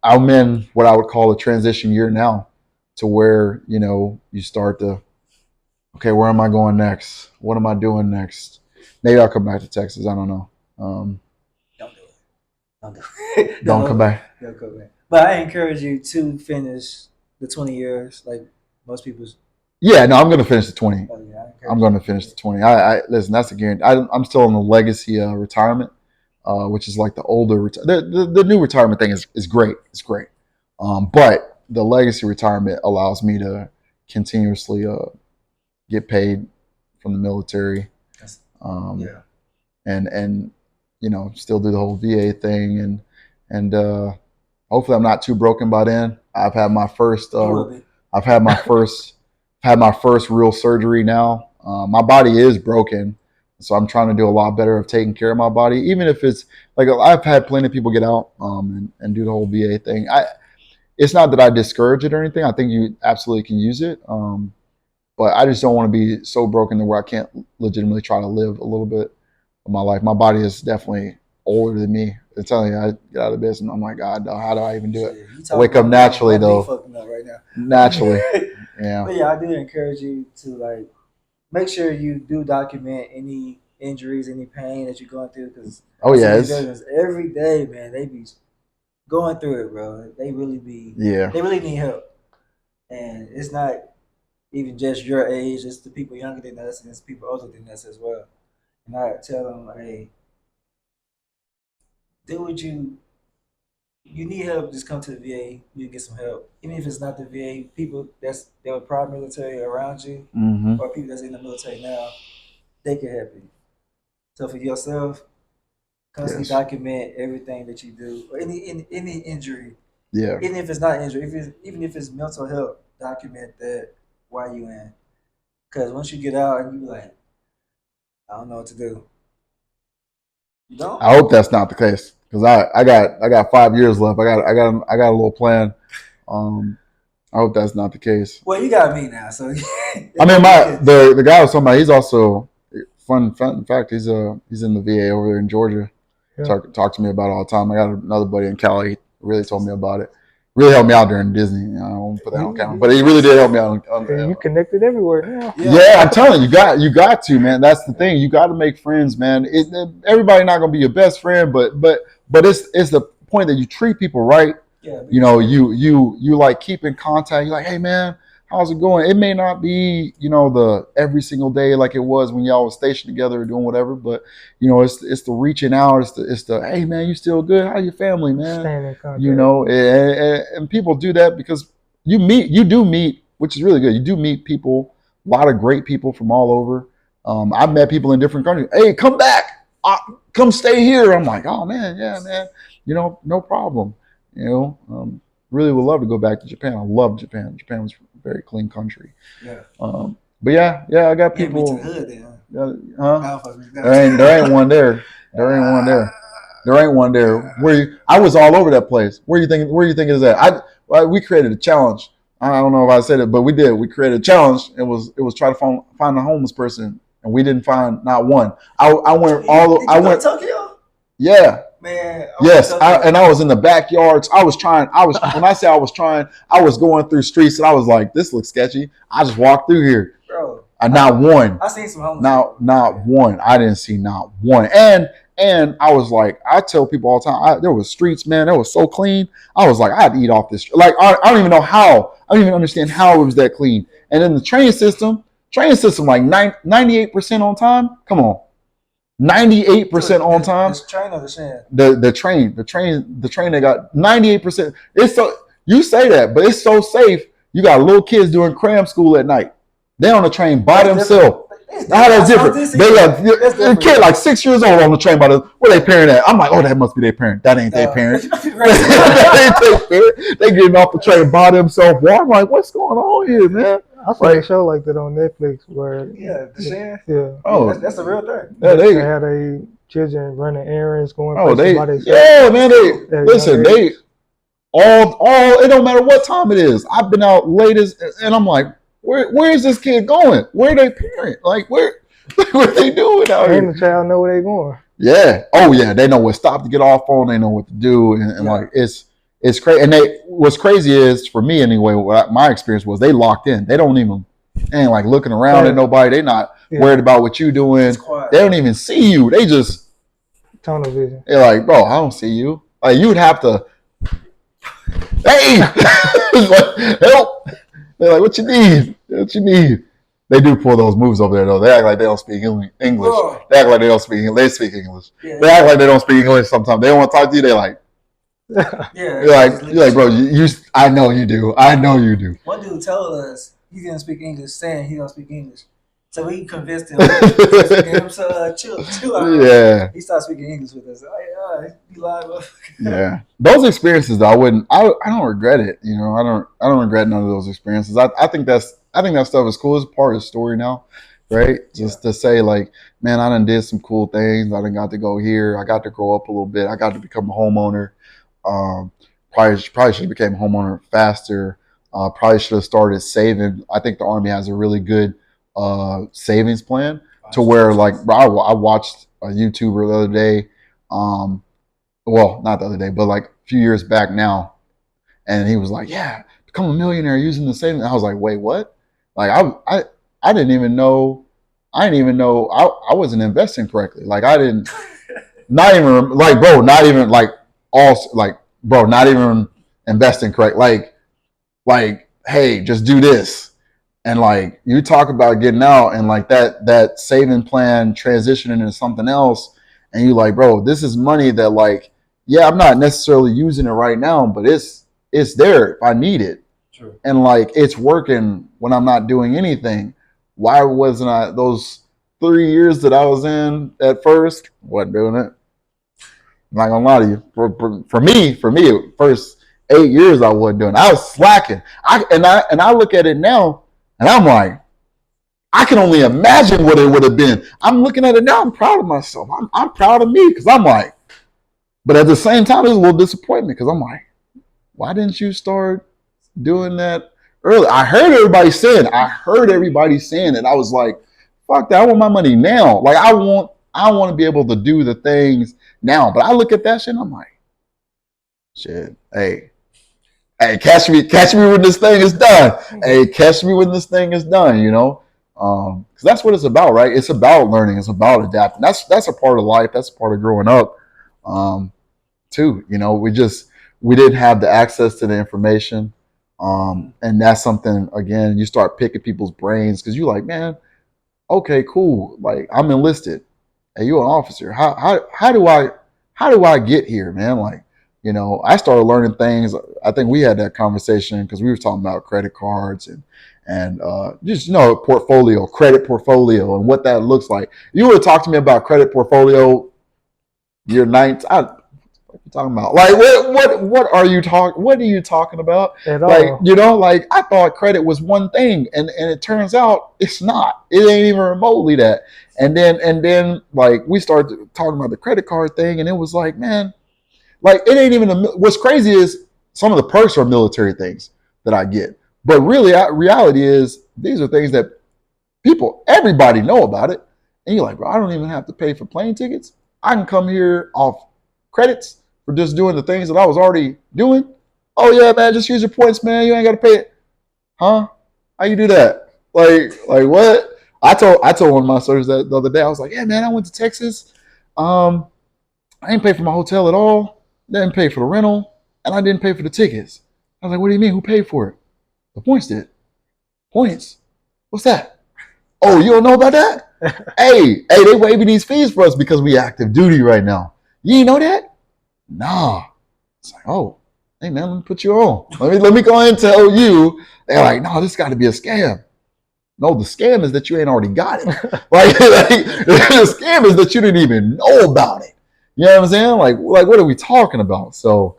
I'm in what I would call a transition year now, to where you start to, okay, where am I going next? What am I doing next? Maybe I'll come back to Texas. I don't know. Don't do it. Don't do it. Don't come back. Don't come back. But I encourage you to finish the 20 years, like most people. Yeah, no, I'm going to finish the 20. Oh, yeah, I'm going to finish the 20. I listen. That's a guarantee. I'm still in the legacy retirement, which is like the older the new retirement thing is great. It's great, but the legacy retirement allows me to continuously get paid from the military, Yeah. and still do the whole VA thing, and hopefully I'm not too broken by then. I've had my first. You will be. I've had my first real surgery now. My body is broken, so I'm trying to do a lot better of taking care of my body, even if it's like I've had plenty of people get out and do the whole VA thing. It's not that I discourage it or anything. I think you absolutely can use it, but I just don't want to be so broken to where I can't legitimately try to live a little bit of my life. My body is definitely older than me. I'm telling you, I get out of bed and I'm like, God, how do I even do it? I wake up naturally though. Fucking up right now. Naturally, yeah. But yeah, I do encourage you to like make sure you do document any injuries, any pain that you're going through, because every day, man, they be going through it, bro. They really need help, and it's not even just your age; it's the people younger than us, and it's people older than us as well. And I tell them, hey, do what you need help, just come to the VA. You get some help, even if it's not the VA. People that were prior military around you, Mm-hmm. or people that's in the military now, they can help you. So for yourself, constantly document everything that you do, or any injury. Yeah. Even if it's not injury, even if it's mental health, document that while you in. Because once you get out and you be like, I don't know what to do. You don't? I hope that's not the case because I got 5 years left. I got a little plan. I hope that's not the case. Well, you got me now, so. I mean, the guy I was talking about, he's also fun fact. He's in the VA over there in Georgia. Yeah. Talk to me about it all the time. I got another buddy in Cali. He really told me about it. Really helped me out during Disney. I won't put that on camera, but he really did help me out. You connected everywhere now. Yeah, I'm telling you, you got to, man. That's the thing. You got to make friends, man. Everybody not gonna be your best friend, but it's the point that you treat people right. Yeah, you like keep in contact. You're like, hey man, how's it going? It may not be, the every single day like it was when y'all was stationed together or doing whatever, but it's the reaching out. It's the hey man, you still good? How your family, man? Staying in contact. And people do that because you do meet, which is really good. You do meet people, a lot of great people from all over. I've met people in different countries. Hey, come back, come stay here. I'm like, oh man, yeah, man, no problem. Really would love to go back to Japan. I love Japan. Japan was a very clean country. Yeah. But yeah, I got people. Huh? There ain't one there. There ain't one there. I was all over that place. Where you think it is at? We created a challenge. I don't know if I said it, but we did. We created a challenge. It was try to find a homeless person, and we didn't find not one. I went Tokyo. Yeah. Man, Yes, I was in the backyards. I was when I say I was trying, I was going through streets and I was like, this looks sketchy. I just walked through here. bro. Not one. I seen some homeless. Not one. I didn't see not one. And I was like, I tell people all the time, there was streets, man, that was so clean. I was like, I'd eat off this. Like, I don't even know how. I don't even understand how it was that clean. And then the train system, like 98% on time. Come on. 98% on time. This train or the sand? The train they got 98%. It's so, you say that, but it's so safe. You got little kids doing cram school at night. They're on the train by themselves. How that's different? They got a kid like 6 years old on the train where they parent at. I'm like, oh, that must be their parent. That ain't their parent. That ain't their parent. They getting off the train by themselves. Well, I'm like, what's going on here, man? I saw a show like that on Netflix where the sand. Yeah. Oh, that's a real thing. Yeah, they had a children running errands, going. Oh, man. They all. It don't matter what time it is. I've been out late and I'm like, where is this kid going? Where they parent? Like what are they doing out here? And the child know where they going. Yeah. Oh yeah. They know what stop to get off on. They know what to do, and like it's crazy. And what's crazy is for me anyway. My experience was they locked in. They ain't like looking around at nobody. They not worried about what you doing. They don't even see you. They just tunnel vision. They're like, bro, I don't see you. Like you would have to. Hey, like, help. They're like, what you need? What you need? They do pull those moves over there, though. They act like they don't speak English. They act like they don't speak English. They speak English. Yeah, they act like they don't speak English sometimes. They don't want to talk to you. They like, you're like, bro, I know you do. I know you do. One dude told us he didn't speak English, saying he don't speak English. So we convinced him. Chill out. Yeah. He started speaking English with us. He lied. Yeah. Those experiences, though, I don't regret it. You know, I don't regret none of those experiences. I think that stuff is cool. It's part of the story now, right? Just to say, like, man, I done did some cool things. I done got to go here. I got to grow up a little bit. I got to become a homeowner. Probably should have became a homeowner faster. Probably should have started saving. I think the Army has a really good savings plan to where, like, I watched a YouTuber the other day. Well, not the other day, but like a few years back now. And he was like, yeah, become a millionaire using the savings. I was like, wait, what? Like, I didn't even know. I wasn't investing correctly. Like, not even investing correct. Like, hey, just do this. And like, you talk about getting out and like that saving plan transitioning into something else. And you like, bro, this is money that like, yeah, I'm not necessarily using it right now, but it's there if I need it. True. And like, it's working when I'm not doing anything. Why wasn't I those 3 years that I was in at first? Wasn't doing it. I'm not gonna lie to you. For me, first 8 years I wasn't doing it. I was slacking. I look at it now and I'm like, I can only imagine what it would have been. I'm looking at it now. I'm proud of myself. I'm proud of me because I'm like, but at the same time, it's a little disappointment because I'm like, why didn't you start doing that early? I heard everybody saying it. I was like, fuck that. I want my money now. Like I want to be able to do the things now. But I look at that shit and I'm like, shit, hey, catch me when this thing is done. Hey, catch me when this thing is done, you know? Because that's what it's about, right? It's about learning. It's about adapting. That's a part of life. That's a part of growing up, too. You know, we didn't have the access to the information. And that's something, again, you start picking people's brains because you're like, man, okay, cool. Like, I'm enlisted. Hey, you're an officer. How do I get here, man? Like, you know, I started learning things. I think we had that conversation because we were talking about credit cards and just, you know, credit portfolio and what that looks like. You would have talked to me about credit portfolio year 19. What are you talking about? Like, what are you talking? What are you talking about? Like, you know, like I thought credit was one thing, and it turns out it's not. It ain't even remotely that. And then like we started talking about the credit card thing, and it was like, man, like it ain't even. What's crazy is some of the perks are military things that I get, but really, reality is these are things that everybody know about it, and you're like, bro, I don't even have to pay for plane tickets. I can come here off credits for just doing the things that I was already doing. Oh yeah, man, just use your points, man. You ain't got to pay it. Huh? How you do that? Like what? I told one of my servers that the other day. I was like, yeah, man, I went to Texas. I didn't pay for my hotel at all. Didn't pay for the rental, and I didn't pay for the tickets. I was like, what do you mean? Who paid for it? The points did. Points? What's that? Oh, you don't know about that? hey, they waiving these fees for us because we active duty right now. You ain't know that? Nah. It's like, oh, hey man, let me put you on. Let me go ahead and tell you. They're like, no, this got to be a scam. No, the scam is that you ain't already got it. like the scam is that you didn't even know about it. You know what I'm saying? Like what are we talking about? So,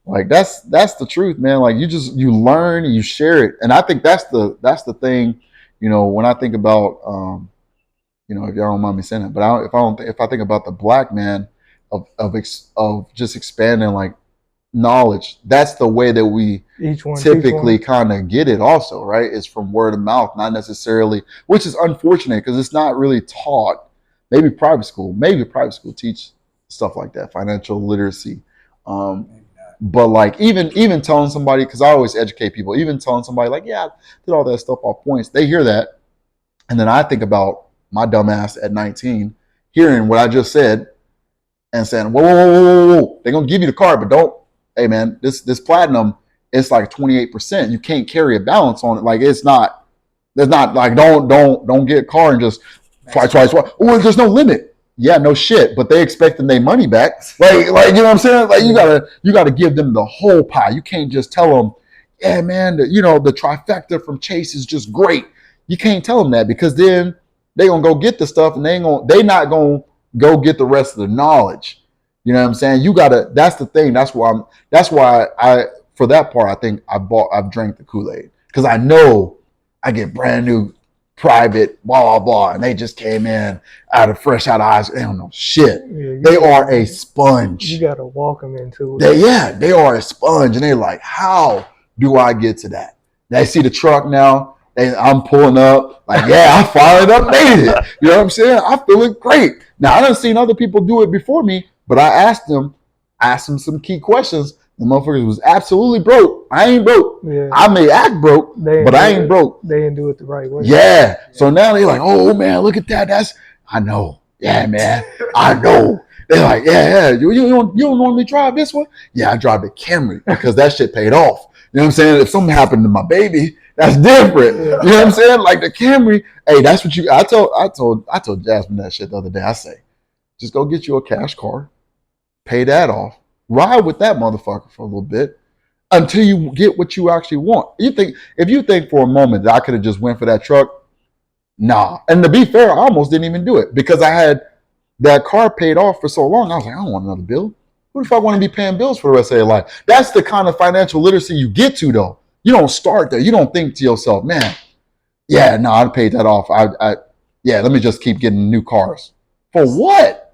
like that's the truth, man. Like you learn and you share it, and I think that's the thing. You know, when I think about, you know, if y'all don't mind me saying it, but if I think about the black man of just expanding like knowledge, that's the way that we typically kind of get it also, right? It's from word of mouth, not necessarily, which is unfortunate because it's not really taught. Maybe private school teach stuff like that, financial literacy. But like even telling somebody, because I always educate people, even telling somebody like, yeah, I did all that stuff off points, they hear that. And then I think about my dumb ass at 19, hearing what I just said and saying, whoa. They're going to give you the card, but don't, hey man, this platinum, it's like 28%. You can't carry a balance on it. Like there's not like, don't get a car and just twice. Oh, there's no limit. Yeah, no shit, but they expecting their money back. Like you know what I'm saying? Like you gotta give them the whole pie. You can't just tell them, yeah, man, the trifecta from Chase is just great. You can't tell them that because then they gonna go get the stuff and they not gonna go get the rest of the knowledge. You know what I'm saying? You gotta. That's the thing. That's why I for that part I think I've drank the Kool-Aid because I know I get brand new private, blah, blah, and they just came in fresh out of eyes. They don't know shit. Yeah, they are a sponge. You got to walk them into it. They are a sponge, and they're like, how do I get to that? They see the truck now. I'm pulling up, like, yeah, I fired up, made it. You know what I'm saying? I feel it great. Now, I done seen other people do it before me, but I asked them some key questions. The motherfuckers was absolutely broke. I ain't broke. Yeah. I may act broke, but I ain't broke. They didn't do it the right way. Yeah. So now they're like, oh man, look at that. I know. Yeah, man. I know. They're like, yeah. You don't normally drive this one? Yeah, I drive the Camry because that shit paid off. You know what I'm saying? If something happened to my baby, that's different. Yeah. You know what I'm saying? Like the Camry, hey, that's what I told Jasmine that shit the other day. I say, just go get you a cash car, pay that off. Ride with that motherfucker for a little bit until you get what you actually want. If you think for a moment that I could have just went for that truck, nah. And to be fair, I almost didn't even do it because I had that car paid off for so long. I was like, I don't want another bill. Who the fuck want to be paying bills for the rest of their life? That's the kind of financial literacy you get to though. You don't start there. You don't think to yourself, man, yeah, no, I paid that off. Let me just keep getting new cars. For what?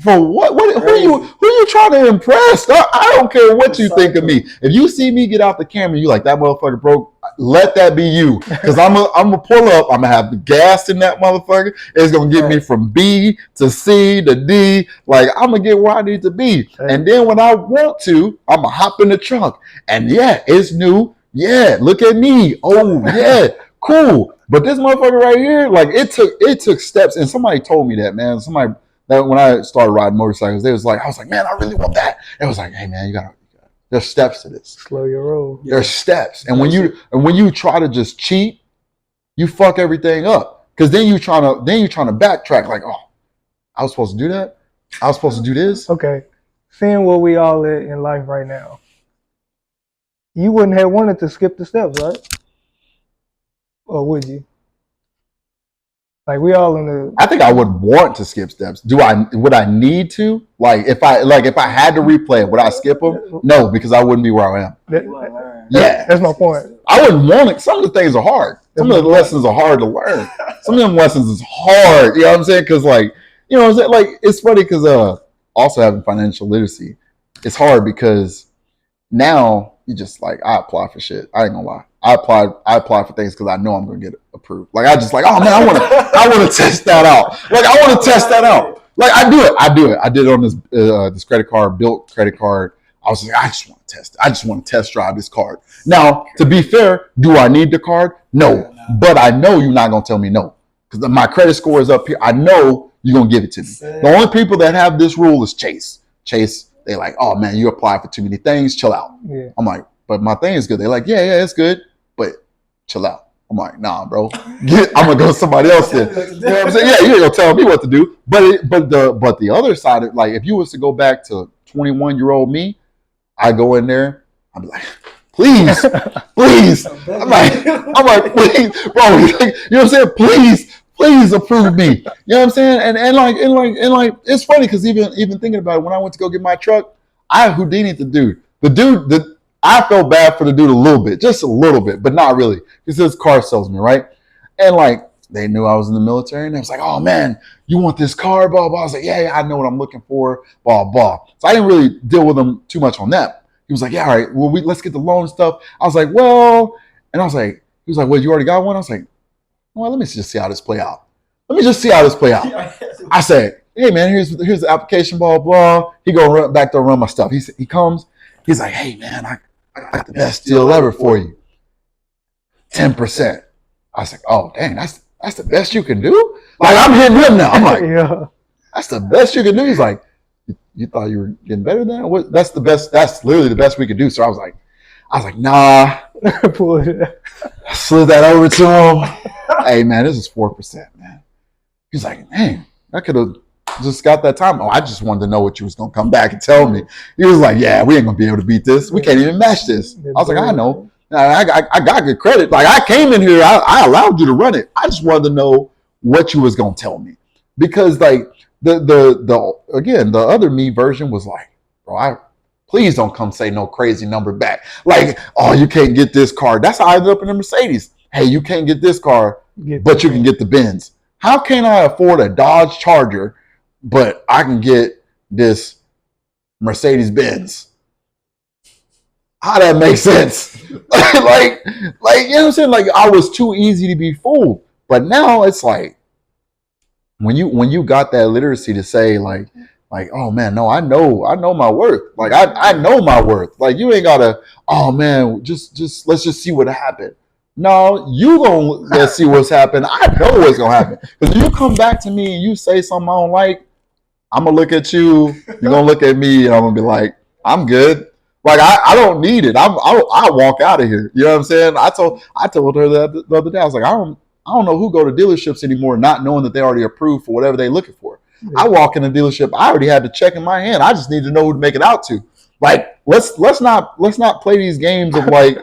For what? Who are you trying to impress? I don't care what you think of me. If you see me get out the camera, you like that motherfucker broke. Let that be you, because I'm gonna pull up. I'm gonna have the gas in that motherfucker. It's gonna get me from B to C to D. Like I'm gonna get where I need to be, and then when I want to, I'm gonna hop in the trunk. And yeah, it's new. Yeah, look at me. Oh yeah, cool. But this motherfucker right here, like it took steps. And somebody told me that, man. That when I started riding motorcycles, I was like, man, I really want that. It was like, hey man, there's steps to this. Slow your roll. There's steps. And when you try to just cheat, you fuck everything up. Because then you're trying to backtrack, like, oh, I was supposed to do that? I was supposed to do this? Okay. Seeing where we all at in life right now, you wouldn't have wanted to skip the steps, right? Or would you? Like we all in the. I think I would want to skip steps. Would I need to? Like if I had to replay it, would I skip them? No, because I wouldn't be where I am. That's my point. I wouldn't want it. Some of the things are hard. Some of the lessons are hard to learn. Some of them lessons is hard. You know what I'm saying? Because like it's funny because also having financial literacy, it's hard because now you just like I apply for shit. I ain't gonna lie. I apply for things because I know I'm gonna get approved. Like I just like, oh man, I want to test that out. Like I want to test that out. Like I do it. I did it on this credit card, built credit card. I was like, I just want to test. I just want to test drive this card. Now, to be fair, do I need the card? No, but I know you're not gonna tell me no because my credit score is up here. I know you're gonna give it to me. The only people that have this rule is Chase. Chase, they like, oh man, you apply for too many things. Chill out. Yeah. I'm like, but my thing is good. They're like, yeah, it's good, but chill out. I'm like, nah, bro. I'm gonna go to somebody else then. You know what I'm saying? Yeah, you ain't gonna tell me what to do. But the other side of like, if you was to go back to 21-year-old me, I go in there, I'm like, please. I'm like, please, bro. You know what I'm saying? Please approve me. You know what I'm saying? And like, it's funny because even thinking about it, when I went to go get my truck, I Houdini'd the dude. I felt bad for the dude a little bit, just a little bit, but not really. Because this car salesman, right? And like, they knew I was in the military, and they was like, oh man, you want this car, blah, blah. I was like, yeah, I know what I'm looking for, blah, blah. So I didn't really deal with him too much on that. He was like, yeah, all right, well, let's get the loan stuff. I was like, well, and I was like, he was like, well, you already got one? I was like, well, let me just see how this play out. I said, hey man, here's the application, blah, blah. He go run back there, run my stuff. He comes, he's like, hey man, I got the best deal ever for you. 10%. I was like, oh dang, that's the best you can do? Like I'm hitting him now. I'm like, Yeah. that's the best you can do. He's like, you thought you were getting better than that? What? That's the best. That's literally the best we could do. So I was like, nah. Pull it. I slid that over to him. Hey man, this is 4%, man. He's like, man, I could have just got that time. Oh, I just wanted to know what you was gonna come back and tell me. He was like, yeah, we ain't gonna be able to beat this. We can't even match this. I was like, I know. I got good credit. Like I came in here, I allowed you to run it. I just wanted to know what you was gonna tell me. Because like the other me version was like, bro, please don't come say no crazy number back. Like, oh, you can't get this car. That's how I ended up in the Mercedes. Hey, you can't get this car, but you can get the Benz. How can I afford a Dodge Charger, but I can get this Mercedes Benz? How that makes sense? like, you know what I'm saying? Like, I was too easy to be fooled. But now it's like, when you got that literacy to say like, oh man, no, I know my worth. Like I know my worth. Like you ain't gotta, oh man, just let's just see what happened. No, you gonna let's see what's happened. I know what's gonna happen. Because you come back to me and you say something I don't like, I'm gonna look at you, you're gonna look at me, and I'm gonna be like, I'm good. Like I don't need it. I walk out of here. You know what I'm saying? I told her that the other day. I was like, I don't know who go to dealerships anymore not knowing that they already approved for whatever they're looking for. Yeah. I walk in a dealership, I already had the check in my hand. I just need to know who to make it out to. Like let's not play these games of like, you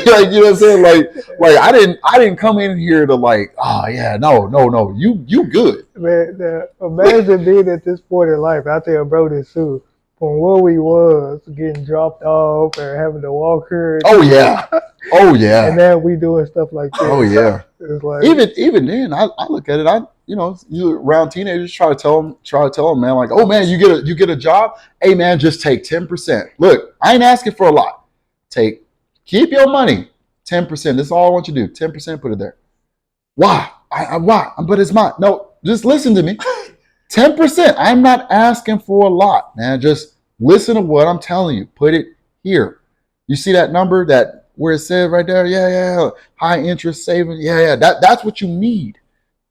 know what I'm saying? Like I didn't come in here to like, oh yeah, no, you good. Man, imagine being at this point in life. I tell bro this too. From where we was getting dropped off or having to walk here. Oh yeah. And now we doing stuff like that. Oh yeah. It's like, even then, I look at it. You around teenagers try to tell them, man, like, oh man, you get a job. Hey man, just take 10%. Look, I ain't asking for a lot. Keep your money 10%. This is all I want you to do. 10%, put it there. Why? Why? But it's mine. No, just listen to me. 10%. I'm not asking for a lot, man. Just listen to what I'm telling you. Put it here. You see that number that where it says right there? Yeah. High interest savings. Yeah. That's what you need.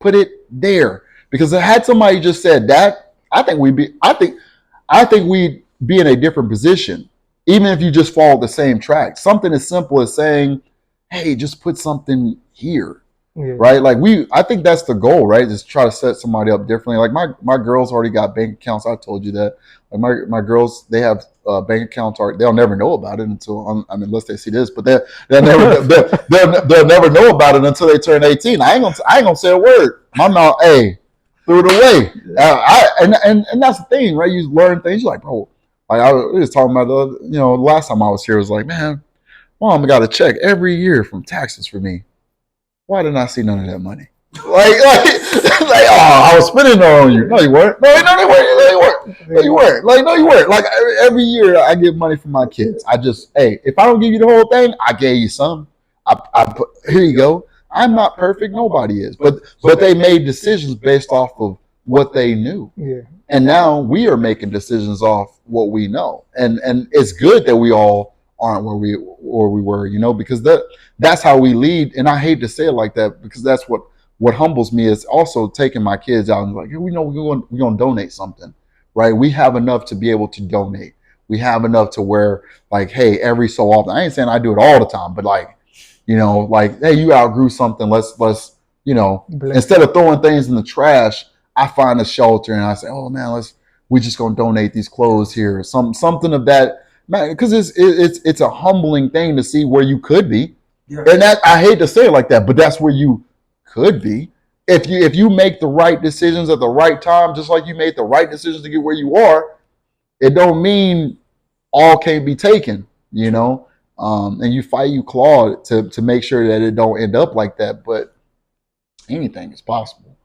Put it there. Because I had somebody just said that, I think we'd be in a different position, even if you just follow the same track. Something as simple as saying, hey, just put something here. Yeah. Right? Like I think that's the goal, right? Just try to set somebody up differently. Like my girls already got bank accounts. I told you that. Like my girls, they have bank accounts. They'll never know about it unless they see this. But they'll never know about it until they turn 18. I ain't gonna say a word. My mouth, hey, threw it away. And that's the thing, right? You learn things. You're like, bro. Like I was talking about the last time I was here, it was like, man, mom got a check every year from taxes for me. Why didn't I see none of that money? Like, oh, I was spending it on you. No, you weren't. No, you weren't. Like, no, you weren't. Like, every year I get money from my kids. If I don't give you the whole thing, I gave you some. Here you go. I'm not perfect. Nobody is. But they made decisions based off of what they knew. Yeah. And now we are making decisions off what we know. And it's good that we all aren't where we were, you know, because that's how we lead. And I hate to say it like that, because that's what humbles me, is also taking my kids out and like, we know we're going to donate something, right? We have enough to be able to donate. We have enough to where, like, hey, every so often, I ain't saying I do it all the time, but like, you know, like, hey, you outgrew something. Let's, you know, instead of throwing things in the trash, I find a shelter and I say, oh man, we just gonna donate these clothes here, something of that, man, because it's a humbling thing to see where you could be, and that, I hate to say it like that, but that's where you could be if you make the right decisions at the right time, just like you made the right decisions to get where you are. It don't mean all can't be taken, you know, and you claw to make sure that it don't end up like that, but anything is possible,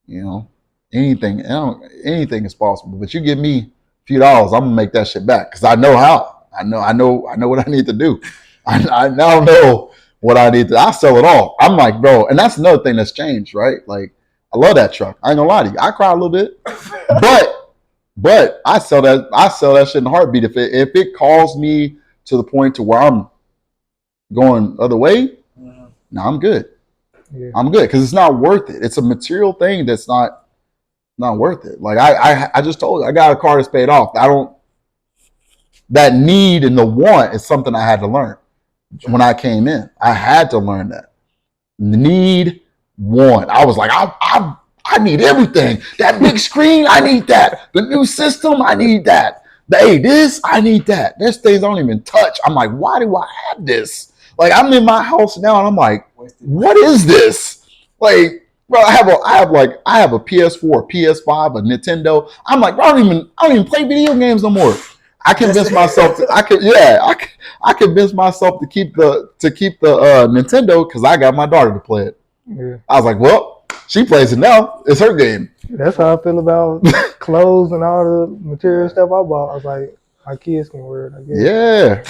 you know. Anything is possible. But you give me a few dollars, I'm gonna make that shit back, because I know how. I know what I need to do. I now know what I need to. I sell it all. I'm like, bro, and that's another thing that's changed, right? Like, I love that truck. I ain't gonna lie to you. I cry a little bit, but I sell that shit in a heartbeat. If it calls me to the point to where I'm going the other way, no, I'm good. Yeah. I'm good, because it's not worth it. It's a material thing that's not worth it. Like I just told you, I got a car that's paid off. That need and the want is something I had to learn when I came in. I had to learn that. Need, want. I was like, I need everything. That big screen, I need that. The new system, I need that. This, I need that. There's things I don't even touch. I'm like, why do I have this? Like, I'm in my house now and I'm like, what is this? Like, bro, I have a PS4, a PS5, a Nintendo. I'm like, bro, I don't even play video games no more. I convinced myself I convinced myself to keep the Nintendo, because I got my daughter to play it. Yeah. I was like, well, she plays it now. It's her game. That's how I feel about clothes and all the material stuff I bought. I was like, my kids can wear it, I guess. Yeah.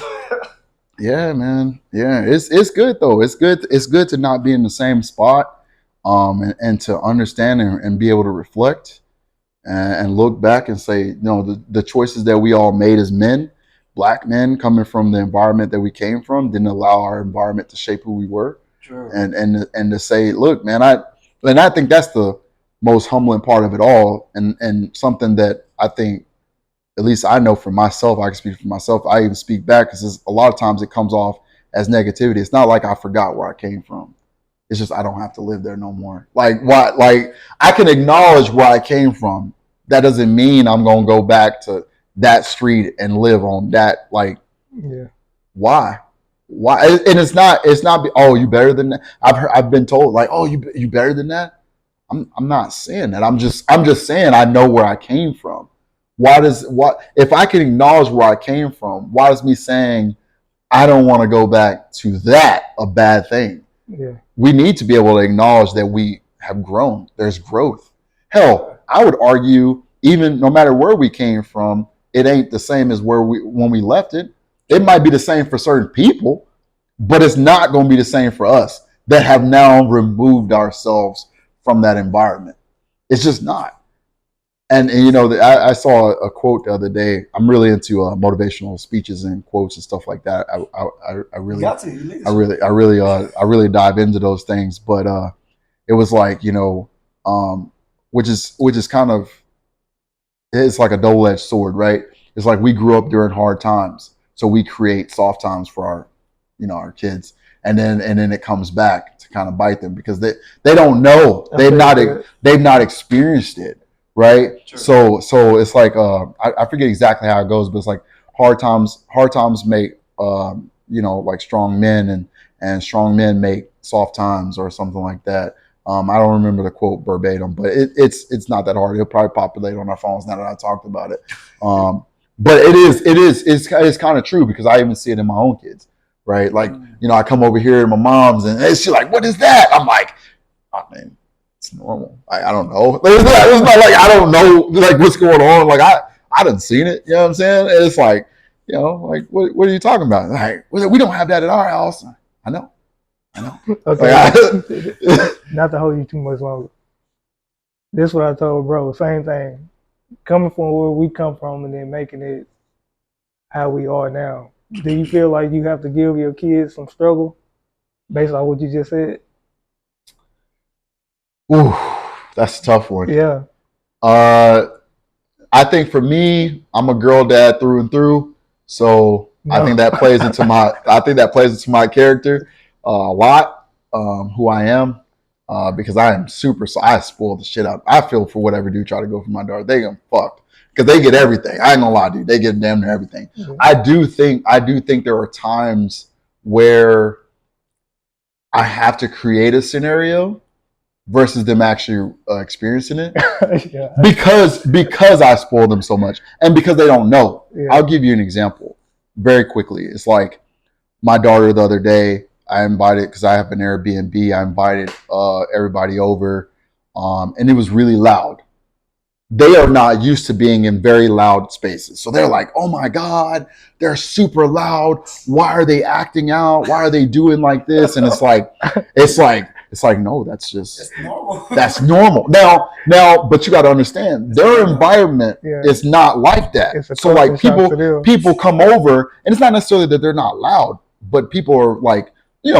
Yeah, man. Yeah, it's good though. It's good to not be in the same spot. And to understand and be able to reflect and look back and say, you know, the choices that we all made as men, black men, coming from the environment that we came from, didn't allow our environment to shape who we were. True. And to say, look, man, I think that's the most humbling part of it all, and something that I think, at least I know for myself, I can speak for myself. I even speak back, because a lot of times it comes off as negativity. It's not like I forgot where I came from. It's just I don't have to live there no more. Like, what? Like, I can acknowledge where I came from. That doesn't mean I'm gonna go back to that street and live on that. Like, yeah. Why? And it's not. Oh, you better than that. I've been told, like, oh, you better than that. I'm not saying that. I'm just saying I know where I came from. If I can acknowledge where I came from, why is me saying I don't want to go back to that a bad thing? Yeah. We need to be able to acknowledge that we have grown. There's growth. Hell, I would argue, even no matter where we came from, it ain't the same as when we left it. It might be the same for certain people, but it's not going to be the same for us that have now removed ourselves from that environment. It's just not. And you know, I saw a quote the other day. I'm really into motivational speeches and quotes and stuff like that. I really dive into those things. But it was like, you know, which is kind of, it's like a double-edged sword, right? It's like we grew up during hard times, so we create soft times for our kids, and then it comes back to kind of bite them, because they don't know, they've not experienced it. Right. Sure. So it's like, I forget exactly how it goes, but it's like hard times make, like strong men, and strong men make soft times, or something like that. I don't remember the quote verbatim, but it's not that hard. It'll probably populate on our phones now that I talked about it. But it's kind of true, because I even see it in my own kids. Right. Like, you know, I come over here to my mom's and she's like, what is that? I'm like, oh man, it's normal. I don't know. It's not like I don't know, like, what's going on. Like, I done seen it. You know what I'm saying? And it's like, you know, like, what are you talking about? Like, we don't have that at our house. I know. Okay. Not to hold you too much longer. This is what I told bro. Same thing. Coming from where we come from and then making it how we are now. Do you feel like you have to give your kids some struggle based on what you just said? Ooh, that's a tough one. Yeah. I think for me, I'm a girl dad through and through. So I think that plays into my character a lot, who I am. Because I am I spoil the shit out. I feel for whatever dude try to go for my daughter. They get fucked because they get everything. I ain't gonna lie, dude. They get damn near everything. Mm-hmm. I do think there are times where I have to create a scenario versus them actually experiencing it. Yeah. because I spoil them so much and because they don't know. Yeah. I'll give you an example very quickly. It's like my daughter the other day. I invited, because I have an Airbnb, I invited everybody over, and it was really loud. They are not used to being in very loud spaces. So they're like, oh my God, they're super loud. Why are they acting out? Why are they doing like this? And it's like, no, that's normal. That's normal. Now, but you got to understand, their environment is not like that. So like people come over, and it's not necessarily that they're not loud, but people are like,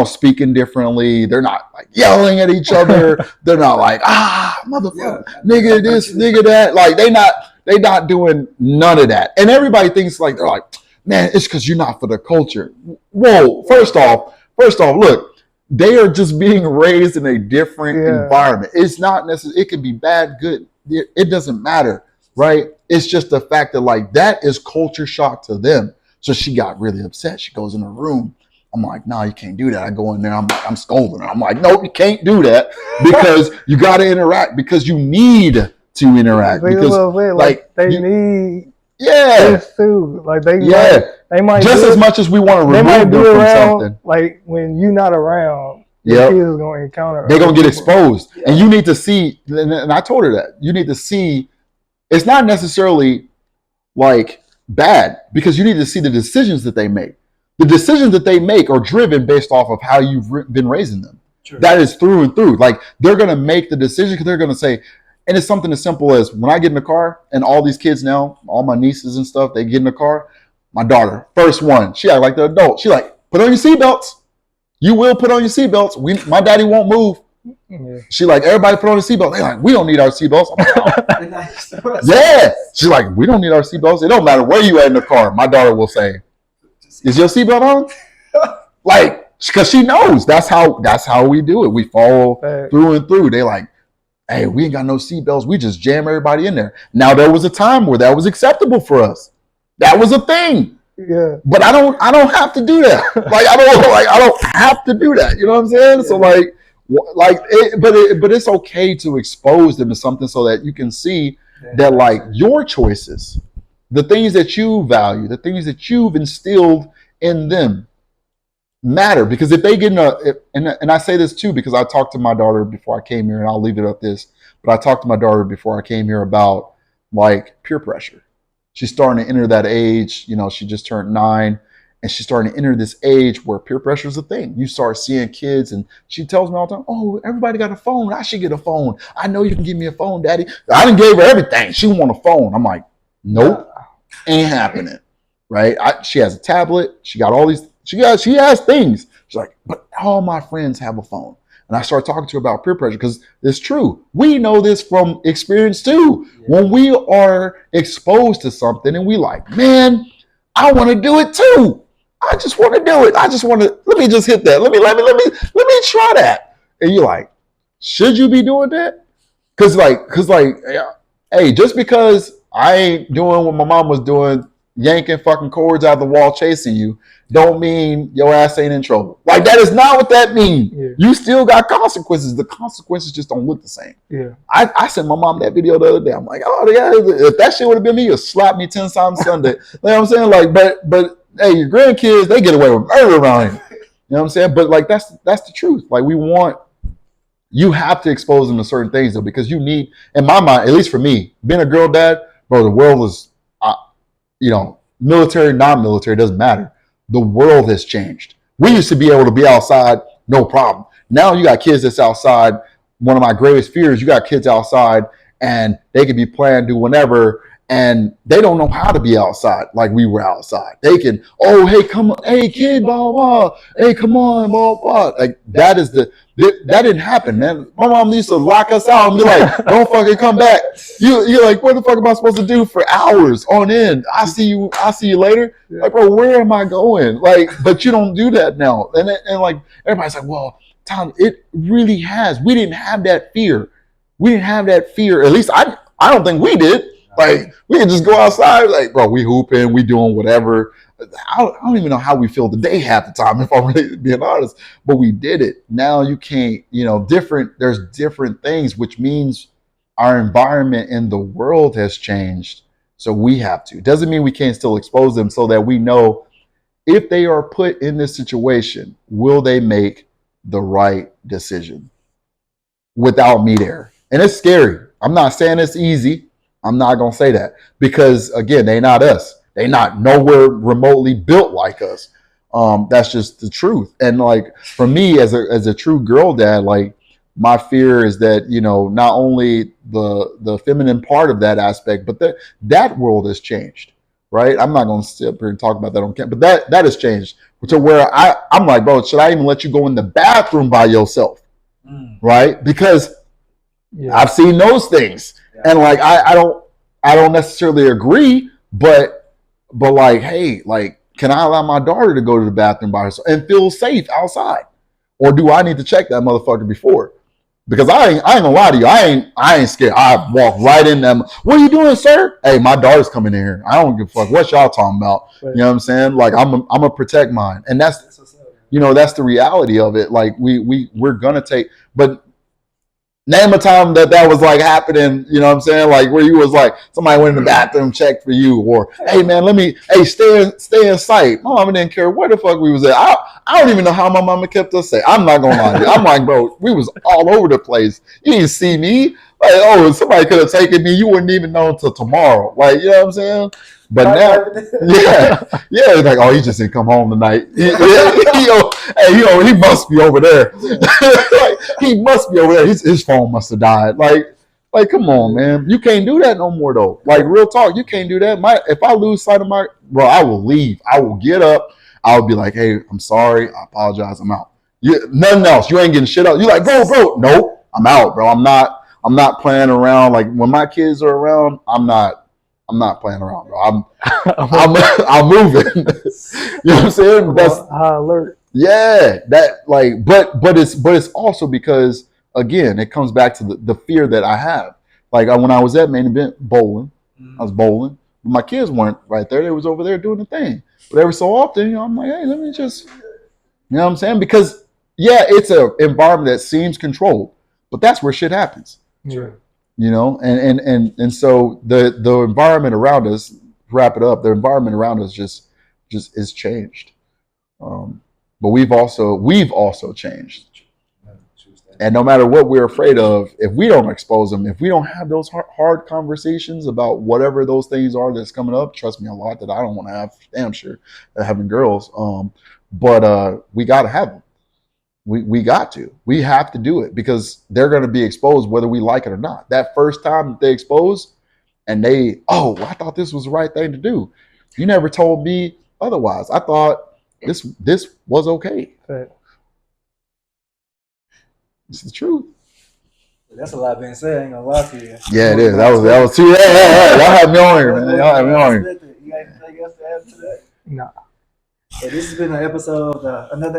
speaking differently. They're not like yelling at each other. They're not like, motherfucker, nigga this, nigga that. Like they not doing none of that. And everybody thinks like, they're like, man, it's because you're not for the culture. Whoa, first off, look, they are just being raised in a different environment. It's not necessarily, it can be bad, good. It doesn't matter, right? It's just the fact that like that is culture shock to them. So she got really upset. She goes in her room. I'm like, no, you can't do that. I go in there, I'm scolding her. I'm like, nope, you can't do that because you got to interact, because you need to interact. Because like they need this too. Like they might just as much as we want to remove them from something. Like when you're not around, your kids is gonna encounter. They're gonna get exposed, and you need to see. And I told her that you need to see. It's not necessarily like bad, because you need to see the decisions that they make. The decisions that they make are driven based off of how you've been raising them. True. That is through and through. Like they're going to make the decision because they're going to say, and it's something as simple as when I get in the car, and all these kids now, all my nieces and stuff, they get in the car. My daughter, first one, she act like the adult. She like, put on your seatbelts. You will put on your seatbelts. My daddy won't move. Yeah. She like, everybody put on the seatbelt. They like, we don't need our seatbelts. I'm like, oh. Yeah. She's like, we don't need our seatbelts. It don't matter where you at in the car. My daughter will say, is your seatbelt on? Like, because she knows that's how we do it. We follow through and through. They like, hey, we ain't got no seatbelts. We just jam everybody in there. Now there was a time where that was acceptable for us. That was a thing. Yeah. But I don't have to do that. I don't have to do that. You know what I'm saying? Yeah. So but it's okay to expose them to something so that you can see that like your choices, the things that you value, the things that you've instilled in them matter. Because if they get and I say this too, because I talked to my daughter before I came here, and I'll leave it at this, but I talked to my daughter before I came here about like peer pressure. She's starting to enter that age, she just turned 9, and she's starting to enter this age where peer pressure is a thing. You start seeing kids, and she tells me all the time, oh, everybody got a phone. I should get a phone. I know you can give me a phone, Daddy. I done gave her everything. She want a phone. I'm like, nope. Ain't happening, right? She has a tablet. She got all these. She has things. She's like, but all my friends have a phone. And I start talking to her about peer pressure because it's true. We know this from experience too. Yeah. When we are exposed to something and we like, man, I want to do it too. I just want to do it. I just want to. Let me just hit that. Let me try that. And you're like, should you be doing that? Because hey, just because I ain't doing what my mom was doing, yanking fucking cords out of the wall, chasing you, don't mean your ass ain't in trouble. Like, that is not what that means. Yeah. You still got consequences. The consequences just don't look the same. Yeah. I sent my mom that video the other day. I'm like, oh, yeah, if that shit would have been me, you'd slap me 10 times Sunday. You know what I'm saying? Like, but hey, your grandkids, they get away with murder around here. You know what I'm saying? But like, that's the truth. Like, you have to expose them to certain things though, because you need, in my mind, at least for me, being a girl dad, bro, the world is, military, non-military, doesn't matter. The world has changed. We used to be able to be outside, no problem. Now you got kids that's outside. One of my greatest fears, you got kids outside and they could be playing, do whatever, and they don't know how to be outside like we were outside. They can, oh, hey, come on, hey, kid, blah, blah, hey, come on, blah, blah. Like, that didn't happen, man. My mom used to lock us out and be like, don't fucking come back. You're like, what the fuck am I supposed to do for hours on end? I see you later. Yeah. Like, bro, where am I going? Like, but you don't do that now. And like, everybody's like, well, Tom, it really has. We didn't have that fear. At least I don't think we did. Like, we can just go outside, like, bro, we hooping, we doing whatever. I don't even know how we feel today half the time, if I'm really being honest, but we did it. Now you can't, there's different things, which means our environment in the world has changed. So we have to. Doesn't mean we can't still expose them so that we know if they are put in this situation, will they make the right decision without me there? And it's scary. I'm not saying it's easy. I'm not going to say that because, again, they not us. They not nowhere remotely built like us. That's just the truth. And like for me as a true girl dad, like my fear is that, not only the feminine part of that aspect, but that world has changed, right? I'm not going to sit up here and talk about that on camera, but that has changed to where I'm like, bro, should I even let you go in the bathroom by yourself? Right? Because I've seen those things. And like I don't necessarily agree, but like, hey, like, can I allow my daughter to go to the bathroom by herself and feel safe outside, or do I need to check that motherfucker before? Because I ain't gonna lie to you, I ain't scared. I walk right in them. What are you doing, sir? Hey, my daughter's coming in here. I don't give a fuck what y'all talking about. You know what I'm saying? Like I'm gonna protect mine, and that's that's the reality of it. Like we're gonna take, but. Name a time that was like happening, you know what I'm saying? Like where you was like, somebody went in the bathroom, checked for you, or hey man, stay in sight. My mama didn't care where the fuck we was at. I don't even know how my mama kept us safe. I'm not gonna lie to you. I'm like, bro, we was all over the place. You didn't see me. Like, oh, somebody could have taken me, you wouldn't even know until tomorrow. Like, you know what I'm saying? But now, it's like, oh, he just didn't come home tonight. He must be over there. Like, he must be over there. His phone must have died. Like, come on, man. You can't do that no more, though. Like, real talk, you can't do that. If I lose sight of bro, I will leave. I will get up. I'll be like, hey, I'm sorry. I apologize. I'm out. Nothing else. You ain't getting shit up. You're like, bro. Nope. I'm out, bro. I'm not playing around. Like, when my kids are around, I'm not playing around, bro. I'm moving. You know what I'm saying? That's high alert. Yeah, that like, but it's also because again, it comes back to the fear that I have. Like when I was at Main Event bowling, I was bowling. But my kids weren't right there; they was over there doing the thing. But every so often, I'm like, hey, let me just, you know what I'm saying? Because it's an environment that seems controlled, but that's where shit happens. Yeah. And so the environment around us, wrap it up, the environment around us just is changed. But we've also changed. And no matter what we're afraid of, if we don't expose them, if we don't have those hard conversations about whatever those things are that's coming up, trust me, a lot that I don't want to have, damn sure, having girls. But we got to have them. We got to. We have to do it because they're going to be exposed whether we like it or not. That first time that they expose and I thought this was the right thing to do. You never told me otherwise. I thought this was okay. Right. It's the truth. That's a lot being said. I ain't gonna lie to you. Yeah, it is. That was too. Yeah. Y'all have me on here, man. Y'all have me on here. You got anything else to add to that? Nah. So this has been another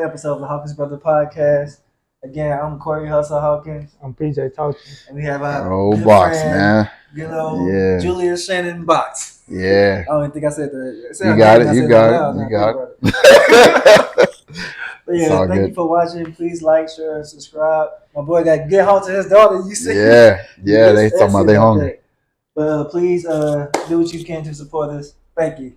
episode of the Hawkins Brother Podcast. Again, I'm Corey Hustle Hawkins. I'm PJ Tauchi. And we have our Box, friend, man. Julius Shannon Box. Yeah. I don't even think I said that. You got it. But yeah, thank you for watching. Please like, share, and subscribe. My boy got to get home to his daughter. You see? Yeah, they talking about they hungry. But please do what you can to support us. Thank you.